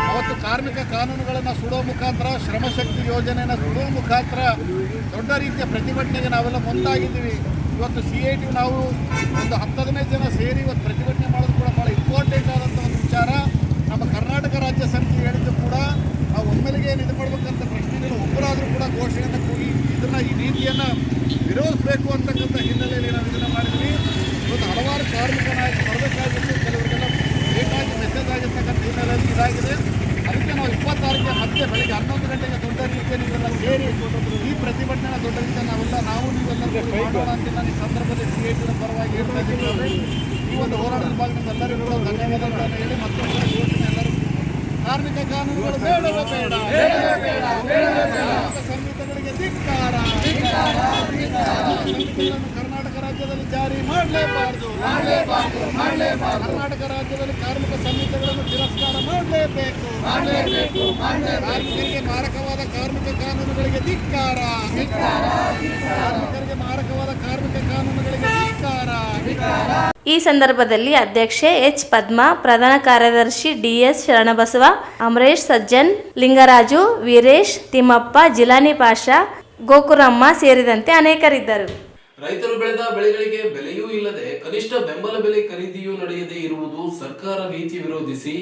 ಅವತ್ತು ಕಾರ್ಮಿಕ ಕಾನೂನುಗಳನ್ನು ಸುಡೋ ಮುಖಾಂತರ, ಶ್ರಮಶಕ್ತಿ ಯೋಜನೆಯನ್ನು ಸುಡೋ ಮುಖಾಂತರ ದೊಡ್ಡ ರೀತಿಯ ಪ್ರತಿಭಟನೆಗೆ ನಾವೆಲ್ಲ ಮುಂದಾಗಿದ್ದೀವಿ. ಇವತ್ತು CIT ನಾವು ಒಂದು 10-15 ಜನ ಸೇರಿ ಇವತ್ತು ಪ್ರತಿಭಟನೆ ಮಾಡೋದು ಕೂಡ ಭಾಳ ಇಂಪಾರ್ಟೆಂಟ್ ಆದಂಥ ಒಂದು ವಿಚಾರ. ನಮ್ಮ ಕರ್ನಾಟಕ ರಾಜ್ಯ ಸಮಿತಿ ಹೇಳಿದ್ದು ಕೂಡ ನಾವು ಒಮ್ಮೆಲೆಗೆ ಇದು ಮಾಡಬೇಕಂತ ಪ್ರಶ್ನೆಗಳು ಒಬ್ಬರಾದರೂ ಕೂಡ ಘೋಷಣೆಯನ್ನು ಕೂಗಿ ಈ ನೀತಿಯನ್ನು ವಿರೋಧಿಸಬೇಕು ಅಂತಕ್ಕಂಥ ಹಿನ್ನೆಲೆಯಲ್ಲಿ ನಾವು ಇದನ್ನು ಮಾಡಿದ್ವಿ. ಇವತ್ತು ಹಲವಾರು ಕಾರ್ಮಿಕ ನಾಯಕರು ಬರಬೇಕಾಗಿತ್ತು, ಕೆಲವರಿಗೆಲ್ಲ ಬೇಕಾಗಿ ಮೆಸೇಜ್ ಆಗಿರ್ತಕ್ಕಂಥ ಹಿನ್ನೆಲೆಯಲ್ಲಿ ಇದಾಗಿದೆ. ಅದಕ್ಕೆ ನಾವು 26ಕ್ಕೆ ಮತ್ತೆ ಬೆಳಗ್ಗೆ 11 ಗಂಟೆಗೆ ದೊಡ್ಡ ರೀತಿಯಲ್ಲಿ ಈ ಒಂದು ಹೋರಾಟದ ಭಾಗದಿಂದ ಎಲ್ಲರಿಗೂ ಕೂಡ ಧನ್ಯವಾದಗಳನ್ನು ಹೇಳಿ ಮತ್ತೊಂದು ಯೋಚನೆ ಎಲ್ಲರಿಗೂ ಕಾರ್ಮಿಕ ಕಾನೂನುಗಳು ಬೇಡವೇ ಬೇಡ, ಸಂಹಿತೆಗಳಿಗೆ ಧಿಕ್ಕಾರ, ಸಂಹಿತೆಗಳನ್ನು ಕರ್ನಾಟಕ ರಾಜ್ಯದಲ್ಲಿ ಜಾರಿ ಮಾಡಲೇಬಾರದು. ಕರ್ನಾಟಕ ರಾಜ್ಯದಲ್ಲಿ ಕಾರ್ಮಿಕ ಸಂಹಿತೆಗಳನ್ನು ತಿರಸ್ಕಾರ ಮಾಡಲೇಬೇಕು. ಕಾರ್ಮಿಕರಿಗೆ ಮಾರಕವಾದ ಕಾರ್ಮಿಕ ಕಾನೂನುಗಳಿಗೆ ಧಿಕ್ಕಾರ, ಕಾರ್ಮಿಕರಿಗೆ ಮಾರಕವಾದ ಕಾರ್ಮಿಕ ಕಾನೂನುಗಳಿಗೆ ಧಿಕ್ಕಾರ. ಈ ಸಂದರ್ಭದಲ್ಲಿ ಅಧ್ಯಕ್ಷೆ ಎಚ್ ಪದ್ಮಾ, ಪ್ರಧಾನ ಕಾರ್ಯದರ್ಶಿ ಡಿಎಸ್ ಶರಣಬಸವ, ಅಮರೇಶ್ ಸಜ್ಜನ್, ಲಿಂಗರಾಜು, ವೀರೇಶ್, ತಿಮ್ಮಪ್ಪ, ಜಿಲಾನಿ ಪಾಷಾ, ಗೋಕುರಮ್ಮ ಸೇರಿದಂತೆ ಅನೇಕರಿದ್ದರು. ರೈತರು ಬೆಳೆದ ಬೆಳೆಗಳಿಗೆ ಬೆಲೆಯೂ ಇಲ್ಲದೆ ಕನಿಷ್ಠ ಬೆಂಬಲ ಬೆಲೆ ಖರೀದಿಯೂ ನಡೆಯದೇ ಇರುವುದು ಸರ್ಕಾರ ನೀತಿ ವಿರೋಧಿಸಿ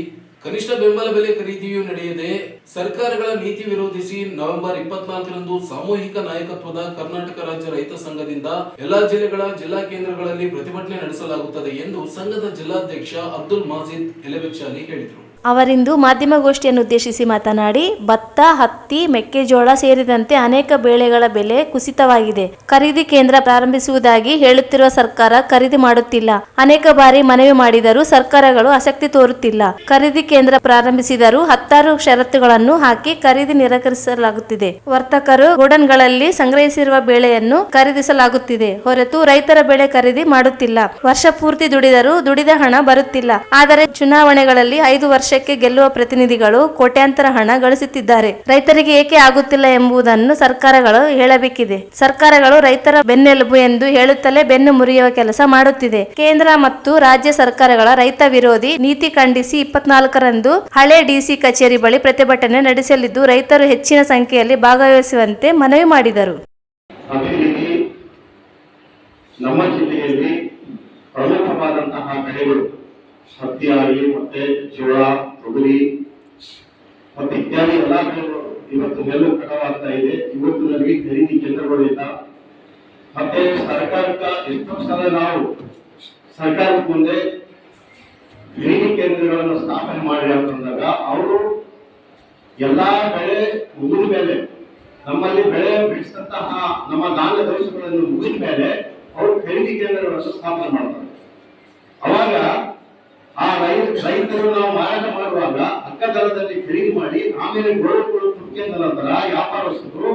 ಕನಿಷ್ಠ ಬೆಂಬಲ ಬೆಲೆ ಖರೀದಿಯೂ ನಡೆಯದೆ ಸರ್ಕಾರಗಳ ನೀತಿ ವಿರೋಧಿಸಿ ನವೆಂಬರ್ 24ರಂದು ಸಾಮೂಹಿಕ ನಾಯಕತ್ವದ ಕರ್ನಾಟಕ ರಾಜ್ಯ ರೈತ ಸಂಘದಿಂದ ಎಲ್ಲಾ ಜಿಲ್ಲೆಗಳ ಜಿಲ್ಲಾ ಕೇಂದ್ರಗಳಲ್ಲಿ ಪ್ರತಿಭಟನೆ ನಡೆಸಲಾಗುತ್ತದೆ ಎಂದು ಸಂಘದ ಜಿಲ್ಲಾಧ್ಯಕ್ಷ ಅಬ್ದುಲ್ ಮಾಜಿದ್ ಎಲೆಬೆಚ್ಚಾಲಿ ಹೇಳಿದರು. ಅವರಿಂದು ಮಾಧ್ಯಮಗೋಷ್ಠಿಯನ್ನು ಉದ್ದೇಶಿಸಿ ಮಾತನಾಡಿ, ಭತ್ತ, ಹತ್ತಿ, ಮೆಕ್ಕೆಜೋಳ ಸೇರಿದಂತೆ ಅನೇಕ ಬೆಳೆಗಳ ಬೆಲೆ ಕುಸಿತವಾಗಿದೆ. ಖರೀದಿ ಕೇಂದ್ರ ಪ್ರಾರಂಭಿಸುವುದಾಗಿ ಹೇಳುತ್ತಿರುವ ಸರ್ಕಾರ ಖರೀದಿ ಮಾಡುತ್ತಿಲ್ಲ. ಅನೇಕ ಬಾರಿ ಮನವಿ ಮಾಡಿದರೂ ಸರ್ಕಾರಗಳು ಆಸಕ್ತಿ ತೋರುತ್ತಿಲ್ಲ. ಖರೀದಿ ಕೇಂದ್ರ ಪ್ರಾರಂಭಿಸಿದರೂ 16 ಷರತ್ತುಗಳನ್ನು ಹಾಕಿ ಖರೀದಿ ನಿರಾಕರಿಸಲಾಗುತ್ತಿದೆ. ವರ್ತಕರು ಗೋಡನ್ಗಳಲ್ಲಿ ಸಂಗ್ರಹಿಸಿರುವ ಬೆಳೆಯನ್ನು ಖರೀದಿಸಲಾಗುತ್ತಿದೆ ಹೊರತು ರೈತರ ಬೆಳೆ ಖರೀದಿ ಮಾಡುತ್ತಿಲ್ಲ. ವರ್ಷ ಪೂರ್ತಿ ದುಡಿದರೂ ದುಡಿದ ಹಣ ಬರುತ್ತಿಲ್ಲ. ಆದರೆ ಚುನಾವಣೆಗಳಲ್ಲಿ 5 ವರ್ಷಕ್ಕೆ ಗೆಲ್ಲುವ ಪ್ರತಿನಿಧಿಗಳು ಕೋಟ್ಯಾಂತರ ಹಣ ಗಳಿಸುತ್ತಿದ್ದಾರೆ. ರೈತರಿಗೆ ಏಕೆ ಆಗುತ್ತಿಲ್ಲ ಎಂಬುದನ್ನು ಸರ್ಕಾರಗಳು ಹೇಳಬೇಕಿದೆ. ಸರ್ಕಾರಗಳು ರೈತರ ಬೆನ್ನೆಲುಬು ಎಂದು ಹೇಳುತ್ತಲೇ ಬೆನ್ನು ಮುರಿಯುವ ಕೆಲಸ ಮಾಡುತ್ತಿದೆ. ಕೇಂದ್ರ ಮತ್ತು ರಾಜ್ಯ ಸರ್ಕಾರಗಳ ರೈತ ವಿರೋಧಿ ನೀತಿ ಖಂಡಿಸಿ 24ರಂದು ಹಳೆ ಡಿಸಿ ಕಚೇರಿ ಬಳಿ ಪ್ರತಿಭಟನೆ ನಡೆಸಲಿದ್ದು ರೈತರು ಹೆಚ್ಚಿನ ಸಂಖ್ಯೆಯಲ್ಲಿ ಭಾಗವಹಿಸುವಂತೆ ಮನವಿ ಮಾಡಿದರು. ಅದೇ ರೀತಿ ನಮ್ಮ ಜಿಲ್ಲೆಯಲ್ಲಿ ಪ್ರಮುಖವಾದಂತಹ ಬೆಳೆಗಳು ಹತ್ತಿ ಆಗಲಿ, ಮತ್ತೆ ಜೋಳ, ತೊಗರಿ ಮತ್ತೆ ಇತ್ಯಾದಿ ಎಲ್ಲಾ ಬೆಳೆಗಳು ಇವತ್ತು ನೆಲ್ಲು ಕಟಾವಾಗ್ತಾ ಇದೆ. ಇವತ್ತು ನಮಗೆ ಖರೀದಿ ಕೇಂದ್ರಗಳಿಲ್ಲ. ಮತ್ತೆ ಸರ್ಕಾರಕ್ಕೆ ಎಷ್ಟೋ ಸಲ ನಾವು ಸರ್ಕಾರದ ಮುಂದೆ ಖರೀದಿ ಕೇಂದ್ರಗಳನ್ನು ಸ್ಥಾಪನೆ ಮಾಡಿ ಅಂತಂದಾಗ ಅವರು ಎಲ್ಲಾ ಬೆಳೆ ಮುಗಿದ ಮೇಲೆ, ನಮ್ಮಲ್ಲಿ ಬೆಳೆ ಬಿಡಿಸಿದಂತಹ ನಮ್ಮ ಧಾನ್ಯ ದೋಷಗಳನ್ನು ಮುಗಿದ ಮೇಲೆ ಅವರು ಖರೀದಿ ಕೇಂದ್ರಗಳನ್ನು ಸ್ಥಾಪನೆ ಮಾಡ್ತಾರೆ. ಅವಾಗ ಆ ರೈತರು ನಾವು ಮಾರಾಟ ಮಾಡುವಾಗ ಅಕ್ಕ ದರದಲ್ಲಿ ಖರೀದಿ ಮಾಡಿ ಆಮೇಲೆ ಗೋಳುಗಳು ತುರ್ಕಿದ ನಂತರ ವ್ಯಾಪಾರಸ್ಥರು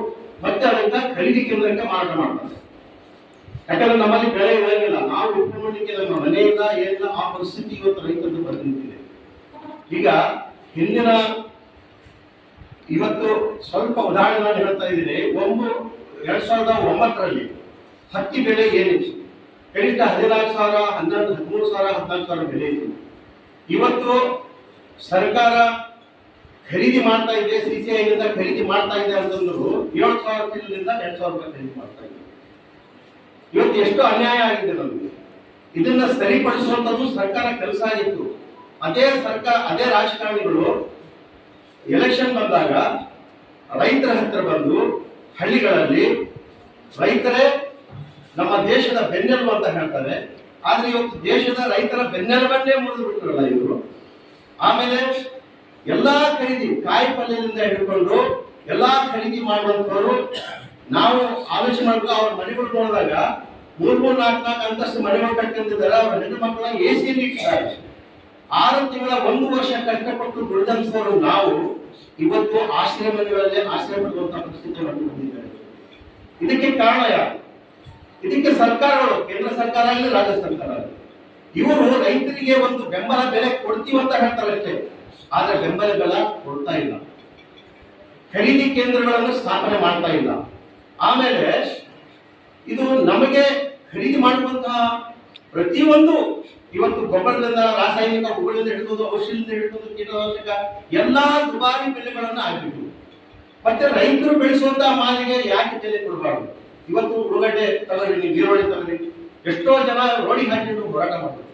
ಮತ್ತೆ ಅದರಿಂದ ಖರೀದಿ ಕೇಂದ್ರಕ್ಕೆ ಮಾರಾಟ ಮಾಡ್ತಾರೆ. ಯಾಕಂದ್ರೆ ನಮ್ಮಲ್ಲಿ ಬೆಳೆ ಇರಂಗಿಲ್ಲ, ನಾವು ಇಟ್ಕೊಂಡ್ಲಿಕ್ಕೆ ನಮ್ಮ ಮನೆಯಿಂದ ಏನಿಲ್ಲ ಆ ಪರಿಸ್ಥಿತಿ ಇವತ್ತು ರೈತರದ್ದು ಬಂದಿದೆ. ಈಗ ಹಿಂದಿನ ಇವತ್ತು ಸ್ವಲ್ಪ ಉದಾಹರಣೆ ಹೇಳ್ತಾ ಇದ್ದೀನಿ. 2009ರಲ್ಲಿ ಹತ್ತಿ ಬೆಲೆ ಏನಿತ್ತು, ಕನಿಷ್ಠ 14,000, 12,000, 13,000, 14,000 ಬೆಲೆ ಇತ್ತು. ಇವತ್ತು ಸರ್ಕಾರ ಖರೀದಿ ಮಾಡ್ತಾ ಇದೆ, CCIನಿಂದ ಖರೀದಿ ಮಾಡ್ತಾ ಇದೆ ಅಂತಂದ್ರು 7,000 ಚೀಲದಿಂದ 2,000 ರೂಪಾಯಿ ಖರೀದಿ ಮಾಡ್ತಾ ಇದೆ. ಇವತ್ತು ಎಷ್ಟು ಅನ್ಯಾಯ ಆಗಿದೆ ನಮಗೆ. ಇದನ್ನ ಸರಿಪಡಿಸುವಂತದ್ದು ಸರ್ಕಾರ ಕೆಲಸ ಆಗಿತ್ತು. ಅದೇ ರಾಜಕಾರಣಿಗಳು ಎಲೆಕ್ಷನ್ ಬಂದಾಗ ರೈತರ ಹತ್ರ ಬಂದು ಹಳ್ಳಿಗಳಲ್ಲಿ ರೈತರೇ ನಮ್ಮ ದೇಶದ ಬೆನ್ನೆಲುಬು ಅಂತ ಹೇಳ್ತಾರೆ. ಆದ್ರೆ ಇವತ್ತು ದೇಶದ ರೈತರ ಬೆನ್ನೆಲುಬನ್ನೇ ಮುರಿದು ಬಿಟ್ಟರಲ್ಲ ಇವರು. ಆಮೇಲೆ ಎಲ್ಲಾ ಖರೀದಿ, ಕಾಯಿ ಪಲ್ಯದಿಂದ ಹಿಡ್ಕೊಂಡು ಎಲ್ಲಾ ಖರೀದಿ ಮಾಡುವಂತವರು ನಾವು ಆಲೋಚನೆ ಮಾಡಿದಾಗ ಅವ್ರ ಮನೆಗಳು ನೋಡಿದಾಗ 3-3, 4-4 ಅಂತಸ್ತು ಮನೆಗಳು ಕಟ್ಕೊಂಡಿದ್ದಾರೆ. ಅವ್ರ ಹೆಣ್ಣು ಮಕ್ಕಳ AC ಇಟ್ಟಿದ್ದಾರೆ. 6 ತಿಂಗಳ 1 ವರ್ಷ ಕಷ್ಟಪಟ್ಟು ದುಡಿದಂತವರು ನಾವು ಇವತ್ತು ಆಶ್ರಯ ಮನೆಗಳಲ್ಲಿ ಆಶ್ರಯ ಪಡುವಂತಹ ಪರಿಸ್ಥಿತಿ ಬಂದಿದ್ದಾರೆ. ಇದಕ್ಕೆ ಕಾರಣ ಯಾರು? ಇದಕ್ಕೆ ಸರ್ಕಾರಗಳು, ಕೇಂದ್ರ ಸರ್ಕಾರ ಆಗಲಿ, ರಾಜ್ಯ ಸರ್ಕಾರ ಆಗಲಿ, ಇವರು ರೈತರಿಗೆ ಒಂದು ಬೆಂಬಲ ಬೆಲೆ ಕೊಡ್ತೀವಿ ಅಂತ ಹೇಳ್ತಾರೆ ಅಷ್ಟೇ. ಆದ್ರೆ ಬೆಂಬಲ ಬೆಲೆ ಕೊಡ್ತಾ ಇಲ್ಲ. ಖರೀದಿ ಕೇಂದ್ರಗಳನ್ನು ಸ್ಥಾಪನೆ ಮಾಡ್ತಾ ಇಲ್ಲ. ಆಮೇಲೆ ಇದು ನಮಗೆ ಖರೀದಿ ಮಾಡುವಂತಹ ಪ್ರತಿಯೊಂದು ಇವತ್ತು ಗೊಬ್ಬರದಿಂದ, ರಾಸಾಯನಿಕ ಗೊಬ್ಬರದಿಂದ ಹಿಡಿದು, ಔಷಧಿಯಿಂದ ಹಿಡಿದು, ಕೀಟನಾಶಕ ಎಲ್ಲಾ ದುಬಾರಿ ಬೆಲೆಗಳನ್ನ ಹಾಕಿದ್ರು. ಮತ್ತೆ ರೈತರು ಬೆಳೆಸುವಂತಹ ಮಾಲಿಗೆ ಯಾಕೆ ಬೆಲೆ ಕೊಡಬಾರ್ದು? ಇವತ್ತು ಉಳ್ಳಗಡ್ಡೆ ತಗೊಳ್ಳಿ, ಈರುಳ್ಳಿ ತಗೊಳ್ಳಿ, ಎಷ್ಟೋ ಜನ ರೋಡಿಗೆ ಹಾಕಿದ್ರು ಹೋರಾಟ ಮಾಡ್ತಾರೆ.